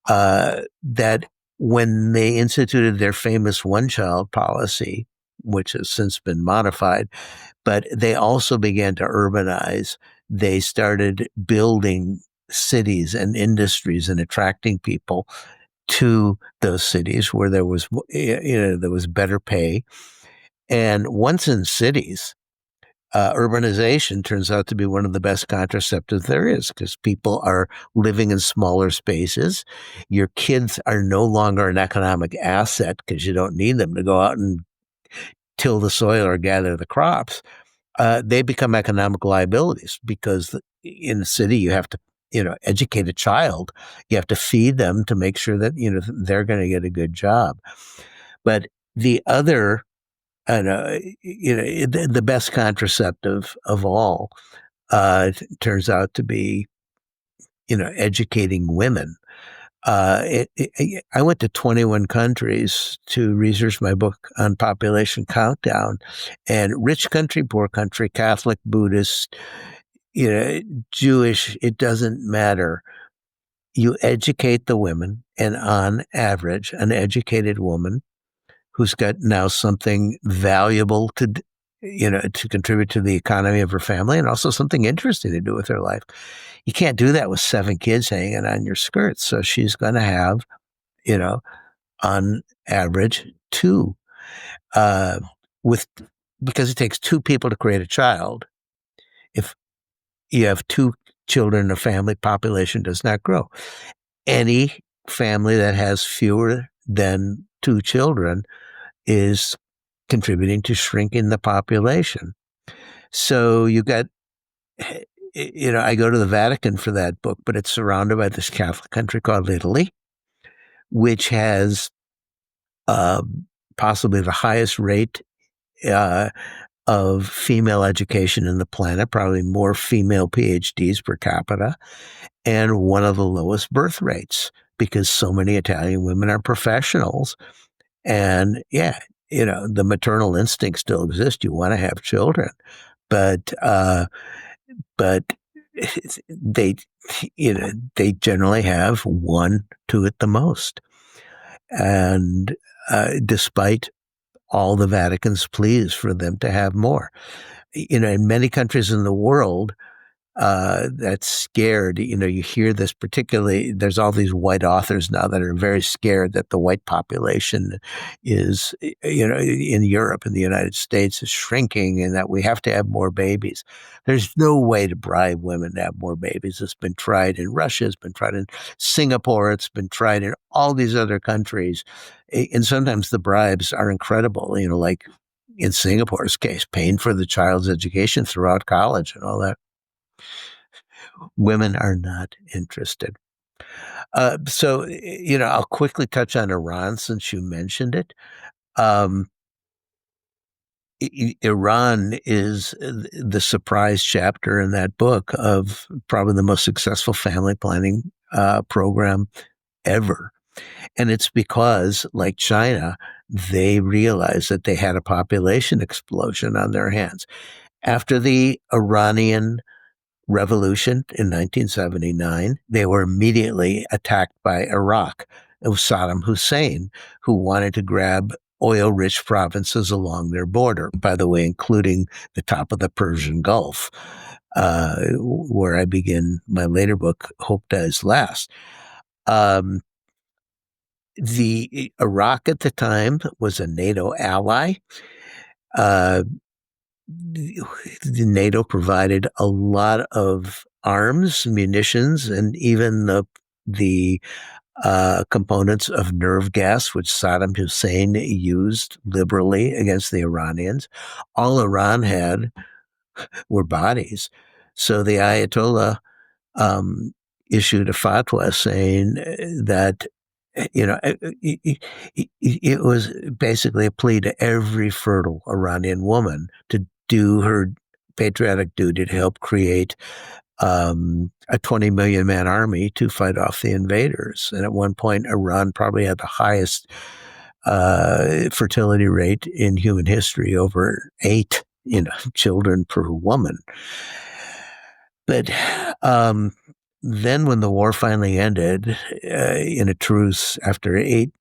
that when they instituted their famous one-child policy, which has since been modified, but they also began to urbanize. They started building cities and industries and attracting people to those cities where there was better pay. And once in cities, urbanization turns out to be one of the best contraceptives there is, because people are living in smaller spaces. Your kids are no longer an economic asset because you don't need them to go out and till the soil or gather the crops. They become economic liabilities because in the city you have to, educate a child. You have to feed them to make sure that, they're going to get a good job. But the other, the best contraceptive of all turns out to be, educating women. I went to 21 countries to research my book on population countdown, and rich country, poor country, Catholic, Buddhist, Jewish, it doesn't matter. You educate the women, and on average, an educated woman who's got now something valuable to contribute to the economy of her family, and also something interesting to do with her life. You can't do that with 7 kids hanging on your skirts. So she's going to have, on average, 2. Because it takes 2 people to create a child. If you have 2 children in a family, population does not grow. Any family that has fewer than 2 children is contributing to shrinking the population. So you got, I go to the Vatican for that book, but it's surrounded by this Catholic country called Italy, which has possibly the highest rate of female education in the planet, probably more female PhDs per capita, and one of the lowest birth rates because so many Italian women are professionals. And the maternal instinct still exists. You want to have children, but they generally have 1, 2 at the most. And despite all the Vatican's pleas for them to have more, in many countries in the world, that's scared. You hear this particularly, there's all these white authors now that are very scared that the white population is, in Europe and the United States is shrinking and that we have to have more babies. There's no way to bribe women to have more babies. It's been tried in Russia. It's been tried in Singapore. It's been tried in all these other countries. And sometimes the bribes are incredible, like in Singapore's case, paying for the child's education throughout college and all that. Women are not interested. So, I'll quickly touch on Iran since you mentioned it. Iran is the surprise chapter in that book of probably the most successful family planning program ever. And it's because, like China, they realized that they had a population explosion on their hands. After the Iranian Revolution in 1979, they were immediately attacked by Iraq. It was Saddam Hussein who wanted to grab oil-rich provinces along their border, by the way, including the top of the Persian Gulf, where I begin my later book, Hope Dies Last. The Iraq at the time was a NATO ally. Uh, the NATO provided a lot of arms, munitions, and even the components of nerve gas, which Saddam Hussein used liberally against the Iranians. All Iran had were bodies. So the Ayatollah um, issued a fatwa saying that, it was basically a plea to every fertile Iranian woman to do her patriotic duty to help create a 20 million man army to fight off the invaders. And at one point, Iran probably had the highest fertility rate in human history, over 8 children per woman. But then when the war finally ended in a truce after 8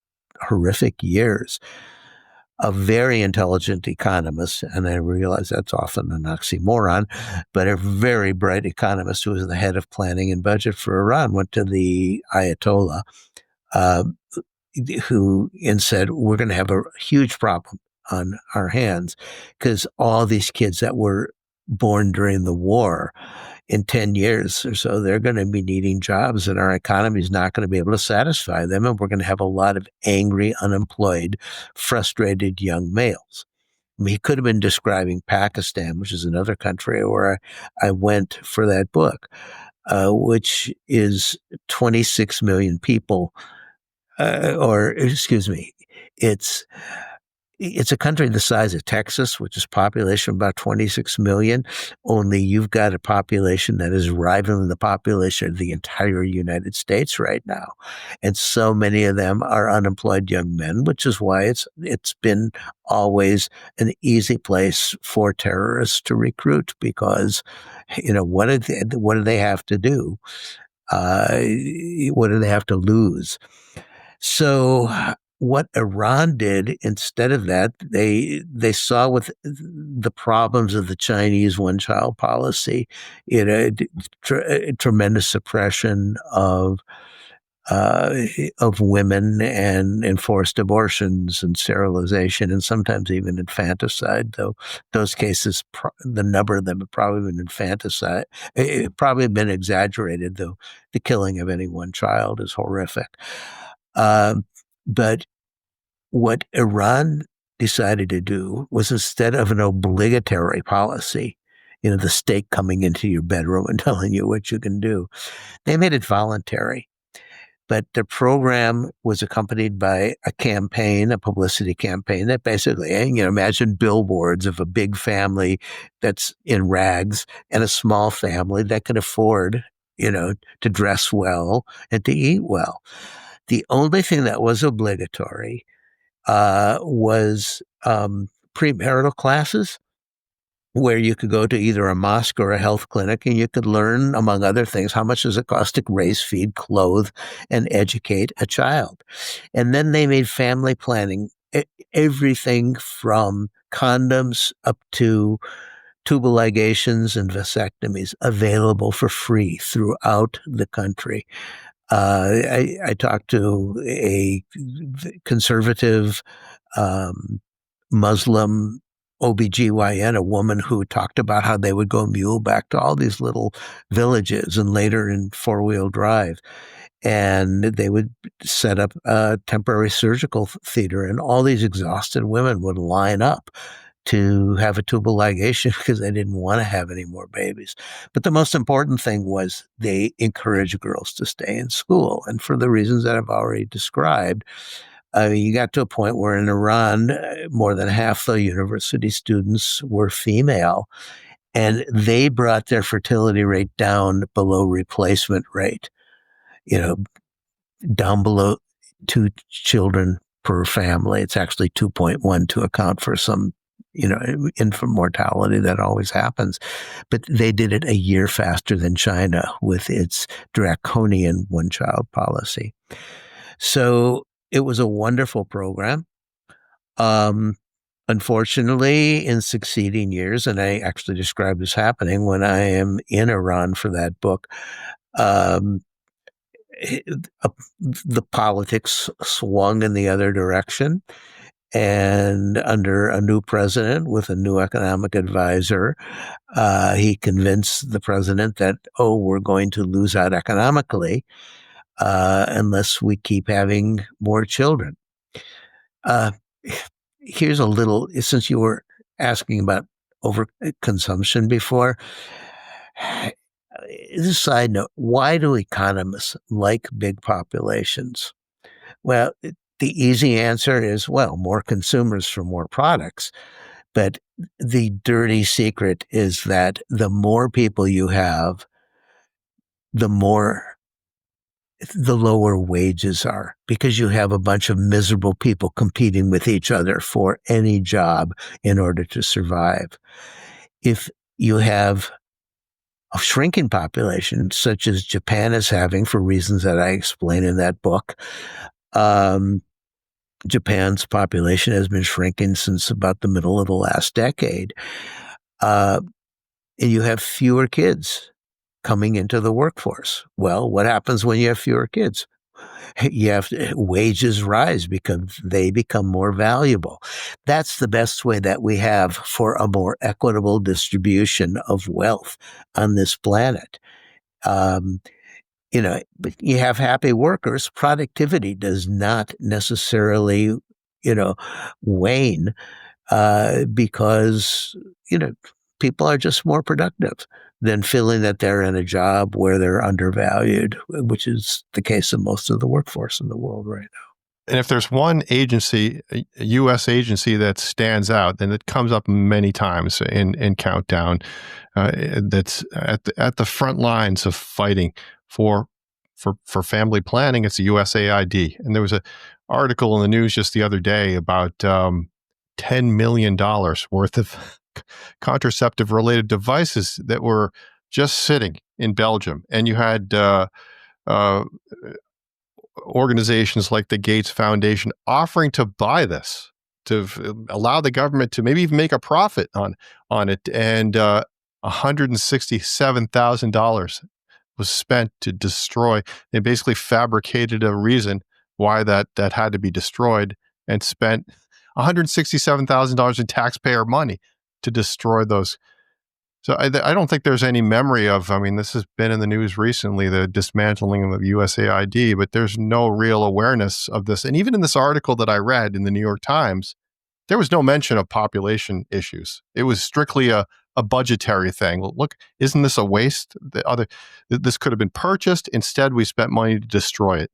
horrific years, a very intelligent economist, and I realize that's often an oxymoron, but a very bright economist who was the head of planning and budget for Iran, went to the Ayatollah, and said, we're going to have a huge problem on our hands because all these kids that were born during the war, in 10 years or so, they're going to be needing jobs and our economy is not going to be able to satisfy them. And we're going to have a lot of angry, unemployed, frustrated young males. I mean, he could have been describing Pakistan, which is another country where I went for that book, which is 26 million people, it's a country the size of Texas, which is population about 26 million, only you've got a population that is rivaling the population of the entire United States right now. And so many of them are unemployed young men, which is why it's been always an easy place for terrorists to recruit because, what do they have to do? What do they have to lose? So what Iran did instead of that, they saw with the problems of the Chinese one-child policy, tremendous suppression of women and enforced abortions and sterilization and sometimes even infanticide, though those cases, the number of them have probably been infanticide, probably been exaggerated, though the killing of any one child is horrific. But what Iran decided to do was, instead of an obligatory policy, the state coming into your bedroom and telling you what you can do, they made it voluntary. But the program was accompanied by a campaign, a publicity campaign that basically, imagine billboards of a big family that's in rags and a small family that can afford, to dress well and to eat well. The only thing that was obligatory was premarital classes, where you could go to either a mosque or a health clinic and you could learn, among other things, how much does it cost to raise, feed, clothe, and educate a child. And then they made family planning, everything from condoms up to tubal ligations and vasectomies, available for free throughout the country. I talked to a conservative Muslim OBGYN, a woman who talked about how they would go mule back to all these little villages and later in four-wheel drive. And they would set up a temporary surgical theater, and all these exhausted women would line up to have a tubal ligation because they didn't want to have any more babies. But the most important thing was they encouraged girls to stay in school. And for the reasons that I've already described, you got to a point where in Iran, more than half the university students were female, and they brought their fertility rate down below replacement rate, down below 2 children per family. It's actually 2.1 to account for some, infant mortality that always happens. But they did it a year faster than China with its draconian one-child policy. So it was a wonderful program. Unfortunately, in succeeding years, and I actually describe this happening when I am in Iran for that book, um, the politics swung in the other direction. And under a new president with a new economic advisor, he convinced the president that, we're going to lose out economically unless we keep having more children. Here's a little, since you were asking about overconsumption before, as a side note, why do economists like big populations? Well, the easy answer is, more consumers for more products. But the dirty secret is that the more people you have, the lower wages are, because you have a bunch of miserable people competing with each other for any job in order to survive. If you have a shrinking population, such as Japan is having for reasons that I explain in that book, Japan's population has been shrinking since about the middle of the last decade. And you have fewer kids coming into the workforce. Well, what happens when you have fewer kids? Wages rise because they become more valuable. That's the best way that we have for a more equitable distribution of wealth on this planet. But you have happy workers, productivity does not necessarily, wane because, people are just more productive than feeling that they're in a job where they're undervalued, which is the case of most of the workforce in the world right now. And if there's one agency, a U.S. agency that stands out, and it comes up many times in Countdown, that's at the front lines of fighting for family planning, it's the USAID. And there was an article in the news just the other day about $10 million worth of contraceptive-related devices that were just sitting in Belgium. And you had organizations like the Gates Foundation offering to buy this, to allow the government to maybe even make a profit on it. And $167,000 was spent to destroy. They basically fabricated a reason why that had to be destroyed and spent $167,000 in taxpayer money to destroy those. So I don't think there's any memory of, this has been in the news recently, the dismantling of USAID, but there's no real awareness of this. And even in this article that I read in the New York Times, there was no mention of population issues. It was strictly a budgetary thing. Look, isn't this a waste? This could have been purchased. Instead, we spent money to destroy it.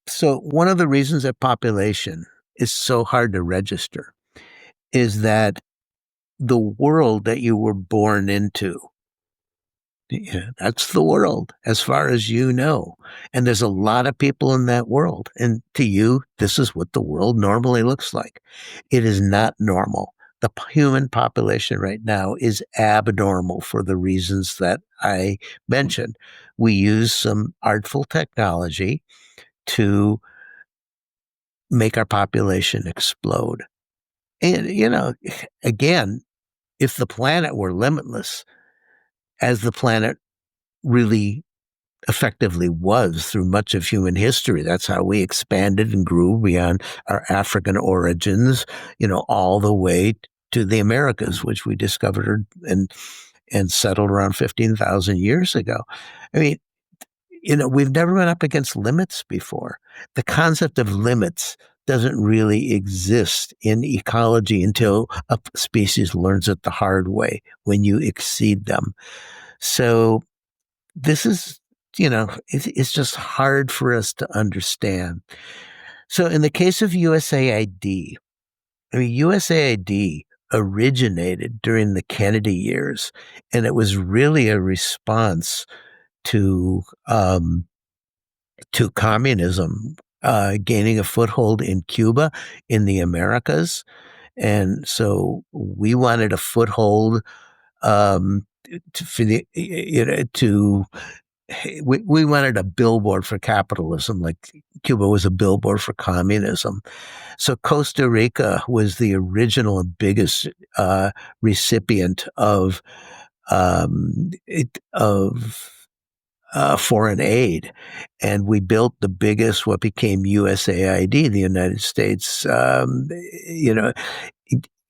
So one of the reasons that population is so hard to register is that the world that you were born into, that's the world as far as you know. And there's a lot of people in that world. And to you, this is what the world normally looks like. It is not normal. The human population right now is abnormal for the reasons that I mentioned. We use some artful technology to make our population explode. And, again, if the planet were limitless, as the planet really effectively was through much of human history, that's how we expanded and grew beyond our African origins, all the way to the Americas, which we discovered and settled around 15,000 years ago. We've never been up against limits before. The concept of limits doesn't really exist in ecology until a species learns it the hard way, when you exceed them. So this is, it's just hard for us to understand. So in the case of USAID, USAID originated during the Kennedy years, and it was really a response to to communism gaining a foothold in Cuba, in the Americas. And so we wanted a foothold for the, we wanted a billboard for capitalism, like Cuba was a billboard for communism. So Costa Rica was the original and biggest recipient of foreign aid, and we built the biggest, what became USAID, the United States,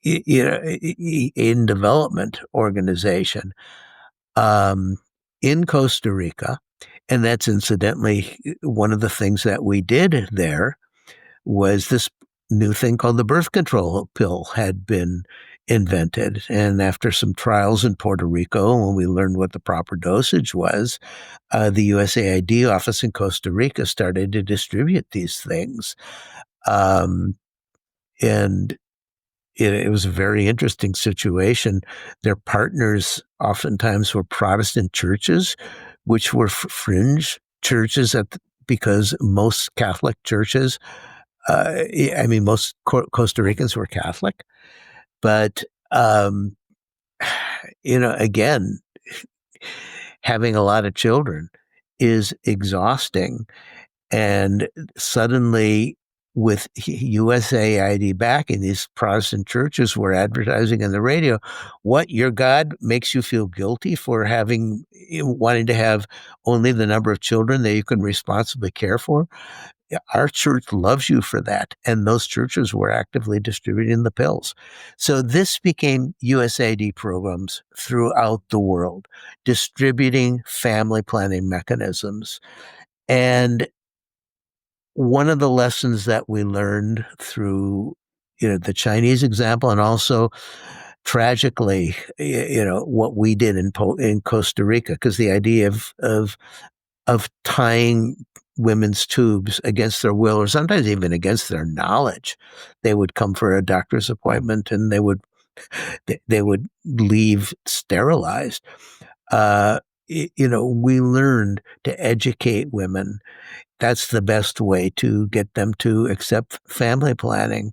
in development organization, in Costa Rica. And that's incidentally one of the things that we did there was this new thing called the birth control pill had been invented. And after some trials in Puerto Rico, when we learned what the proper dosage was, the USAID office in Costa Rica started to distribute these things. And it was a very interesting situation. Their partners oftentimes were Protestant churches, which were fringe churches because most Catholic churches, most Costa Ricans were Catholic. But, again, having a lot of children is exhausting. And suddenly, with USAID backing, these Protestant churches were advertising on the radio, what, your God makes you feel guilty for wanting to have only the number of children that you can responsibly care for? Our church loves you for that. And those churches were actively distributing the pills. So this became USAID programs throughout the world, distributing family planning mechanisms. And one of the lessons that we learned through, the Chinese example, and also tragically, what we did in Costa Rica, because the idea of tying women's tubes against their will, or sometimes even against their knowledge, they would come for a doctor's appointment and they would leave sterilized. We learned to educate women. That's the best way to get them to accept family planning.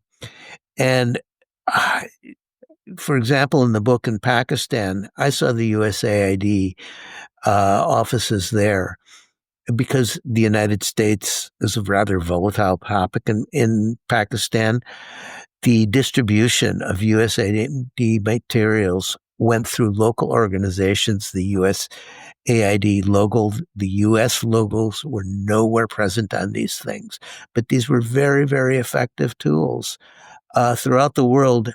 And for example, in the book in Pakistan, I saw the USAID offices there because the United States is a rather volatile topic in Pakistan. The distribution of USAID materials went through local organizations. The USAID logo, the US logos were nowhere present on these things. But these were very, very effective tools. Throughout the world,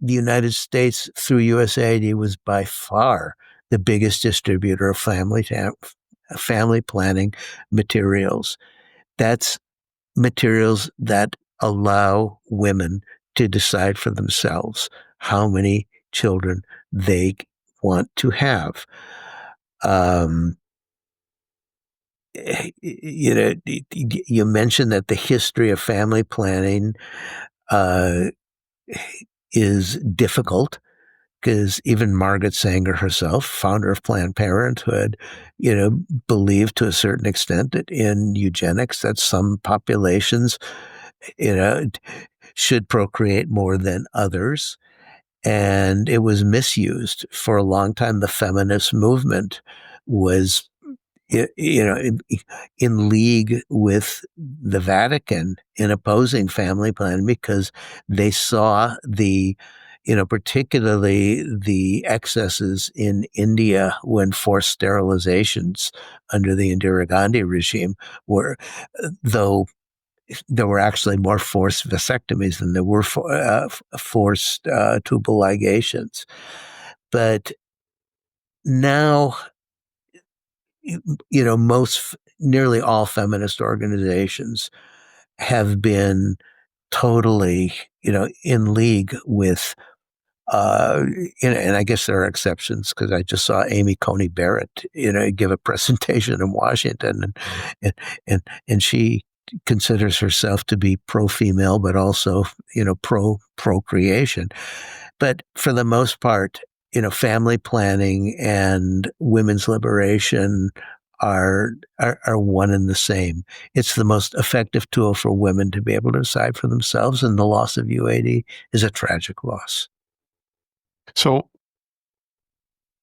the United States, through USAID, was by far the biggest distributor of family planning materials. That's materials that allow women to decide for themselves how many children they want to have. You mentioned that the history of family planning is difficult, because even Margaret Sanger herself, founder of Planned Parenthood, believed to a certain extent that in eugenics that some populations, should procreate more than others. And it was misused for a long time. The feminist movement was, in league with the Vatican in opposing family planning, because they saw particularly the excesses in India when forced sterilizations under the Indira Gandhi regime were, though there were actually more forced vasectomies than there were forced tubal ligations. But now, nearly all feminist organizations have been totally, in league with, and I guess there are exceptions, because I just saw Amy Coney Barrett, give a presentation in Washington, and she considers herself to be pro-female, but also, pro-procreation. But for the most part, family planning and women's liberation are one and the same. It's the most effective tool for women to be able to decide for themselves, and the loss of UAID is a tragic loss. So,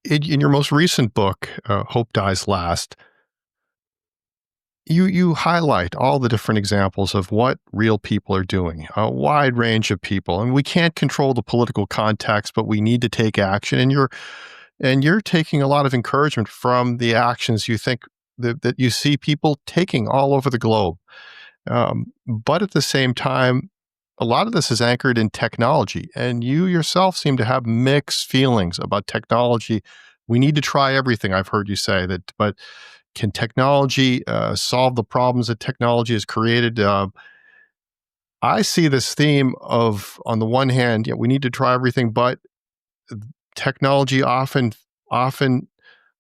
in your most recent book, Hope Dies Last, you highlight all the different examples of what real people are doing, a wide range of people, and we can't control the political context, but we need to take action. And you're taking a lot of encouragement from the actions you think that you see people taking all over the globe. But at the same time, a lot of this is anchored in technology, and you yourself seem to have mixed feelings about technology. We need to try everything, I've heard you say that, but can technology solve the problems that technology has created? I see this theme of, on the one hand, yeah, we need to try everything, but technology often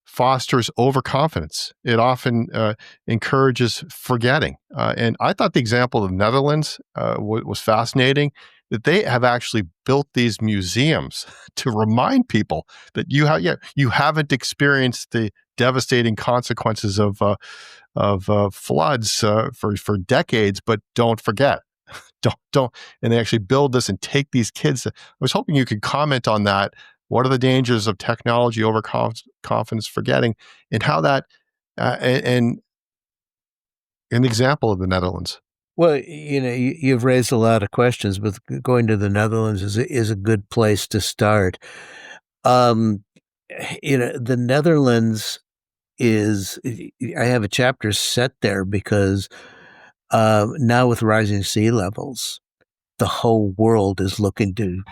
fosters overconfidence. It often encourages forgetting. And I thought the example of the Netherlands was fascinating, that they have actually built these museums to remind people that you haven't experienced the devastating consequences of floods for decades, but don't forget. Don't, and they actually build this and take these kids. I was hoping you could comment on that. What are the dangers of technology, overconfidence, forgetting, and how that, and an example of the Netherlands? Well, you've raised a lot of questions, but going to the Netherlands is a good place to start. The Netherlands is, I have a chapter set there because now with rising sea levels, the whole world is looking to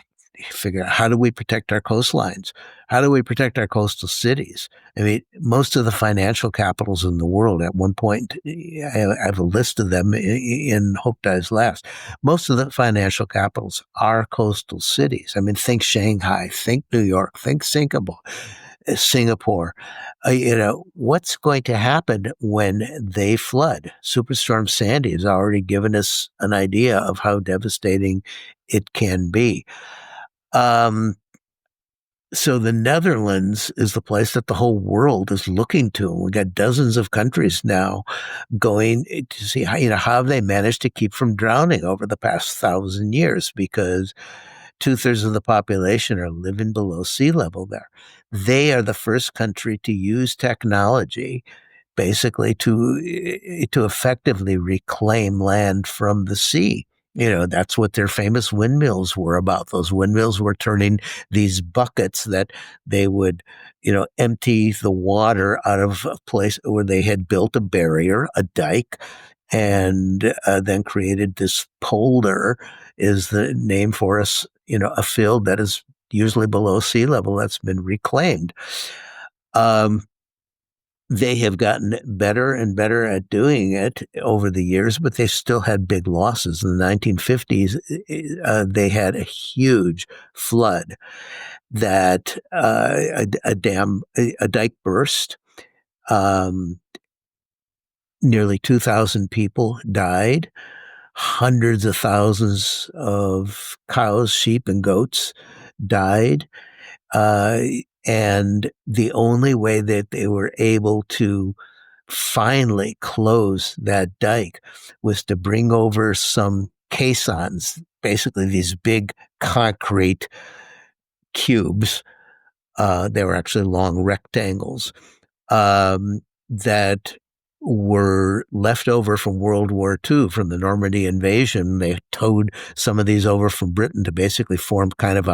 figure out, how do we protect our coastlines? How do we protect our coastal cities? I mean, most of the financial capitals in the world, at one point, I have a list of them in Hope Dies Last. Most of the financial capitals are coastal cities. I mean, think Shanghai, think New York, think Singapore. What's going to happen when they flood? Superstorm Sandy has already given us an idea of how devastating it can be. So the Netherlands is the place that the whole world is looking to. We've got dozens of countries now going to see how have they managed to keep from drowning over the past 1,000 years, because 2/3 of the population are living below sea level there. They are the first country to use technology basically to effectively reclaim land from the sea. That's what their famous windmills were about. Those windmills were turning these buckets that they would, empty the water out of a place where they had built a barrier, a dike, and then created this polder, is the name for us, a field that is usually below sea level that's been reclaimed. They have gotten better and better at doing it over the years, but they still had big losses. In the 1950s, they had a huge flood that a dike burst. Nearly 2,000 people died. Hundreds of thousands of cows, sheep, and goats died. And the only way that they were able to finally close that dike was to bring over some caissons, basically these big concrete cubes. They were actually long rectangles that were left over from World War II, from the Normandy invasion. They towed some of these over from Britain to basically form kind of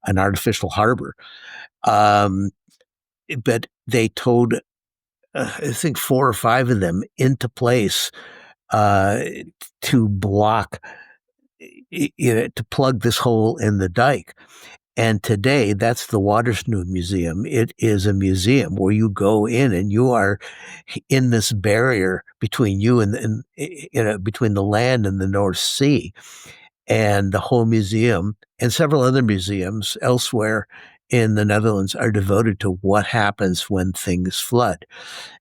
an artificial harbor. But they towed, I think, 4 or 5 of them into place to block, to plug this hole in the dike. And today, that's the Watersnood Museum. It is a museum where you go in and you are in this barrier between you and between the land and the North Sea. And the whole museum and several other museums elsewhere in the Netherlands are devoted to what happens when things flood.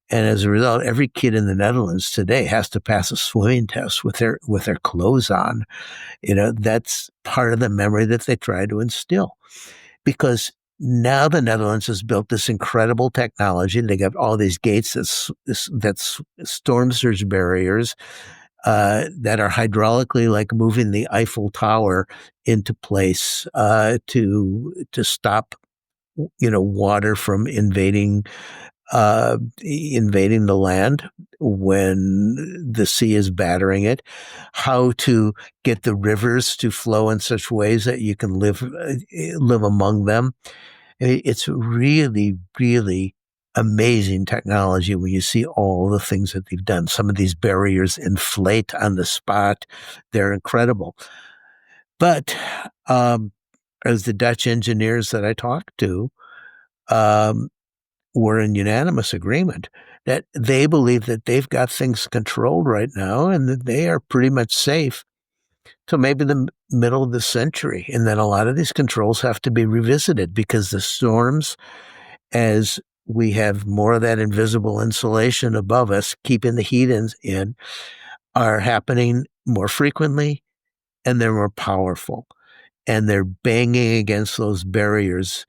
And as a result, every kid in the Netherlands today has to pass a swimming test with their clothes on. That's part of the memory that they try to instill. Because Now the Netherlands has built this incredible technology. They got all these gates that's storm surge barriers that are hydraulically like moving the Eiffel Tower into place to stop water from invading the land when the sea is battering it, how to get the rivers to flow in such ways that you can live among them. It's really, really amazing technology when you see all the things that they've done. Some of these barriers inflate on the spot. They're incredible. But as the Dutch engineers that I talked to, were in unanimous agreement that they believe that they've got things controlled right now and that they are pretty much safe till maybe the middle of the century. And then a lot of these controls have to be revisited because the storms, as we have more of that invisible insulation above us, keeping the heat in, are happening more frequently and they're more powerful. And they're banging against those barriers,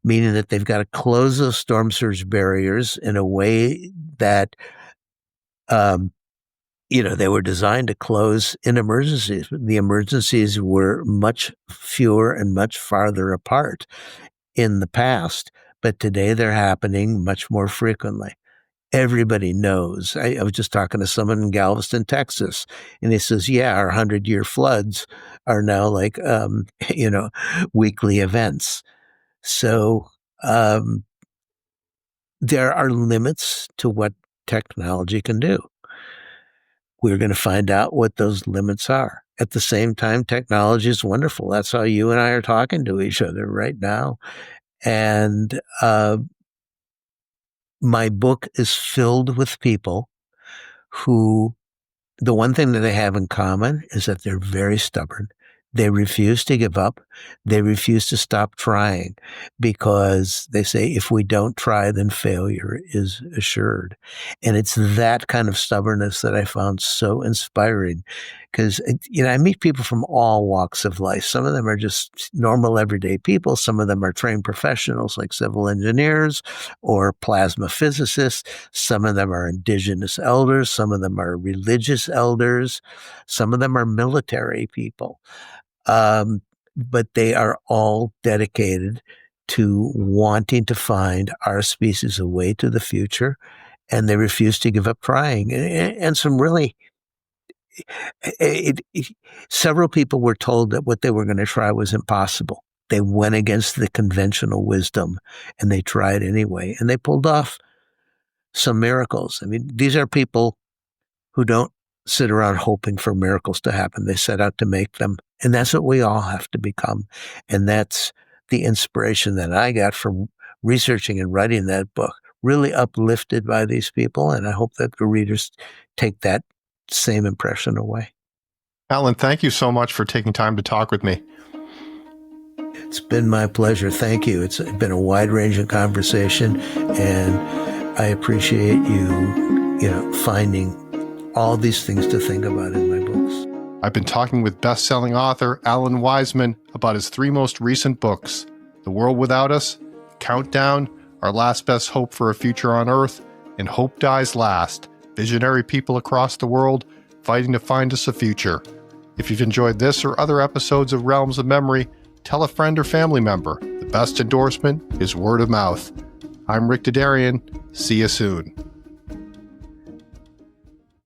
meaning that they've got to close those storm surge barriers in a way that, they were designed to close in emergencies. The emergencies were much fewer and much farther apart in the past, but today they're happening much more frequently. Everybody knows. I was just talking to someone in Galveston, Texas, and he says, yeah, our 100-year floods are now like, weekly events. So there are limits to what technology can do. We're going to find out what those limits are. At the same time, technology is wonderful. That's how you and I are talking to each other right now. And my book is filled with people who, the one thing that they have in common is that they're very stubborn. They refuse to give up. They refuse to stop trying because they say, if we don't try, then failure is assured. And it's that kind of stubbornness that I found so inspiring because, I meet people from all walks of life. Some of them are just normal, everyday people. Some of them are trained professionals like civil engineers or plasma physicists. Some of them are indigenous elders. Some of them are religious elders. Some of them are military people. But they are all dedicated to wanting to find our species a way to the future, and they refuse to give up trying. And some really, several people were told that what they were going to try was impossible. They went against the conventional wisdom, and they tried anyway, and they pulled off some miracles. I mean, these are people who don't sit around hoping for miracles to happen. They set out to make them. And that's what we all have to become. And that's the inspiration that I got from researching and writing that book, really uplifted by these people. And I hope that the readers take that same impression away. Alan, thank you so much for taking time to talk with me. It's been my pleasure. Thank you. It's been a wide-ranging conversation, and I appreciate you, finding all these things to think about in my books. I've been talking with best-selling author Alan Weisman about his 3 most recent books, The World Without Us, Countdown, Our Last Best Hope for a Future on Earth, and Hope Dies Last, Visionary People Across the World Fighting to Find Us a Future. If you've enjoyed this or other episodes of Realms of Memory, tell a friend or family member. The best endorsement is word of mouth. I'm Rick Dadarian. See you soon.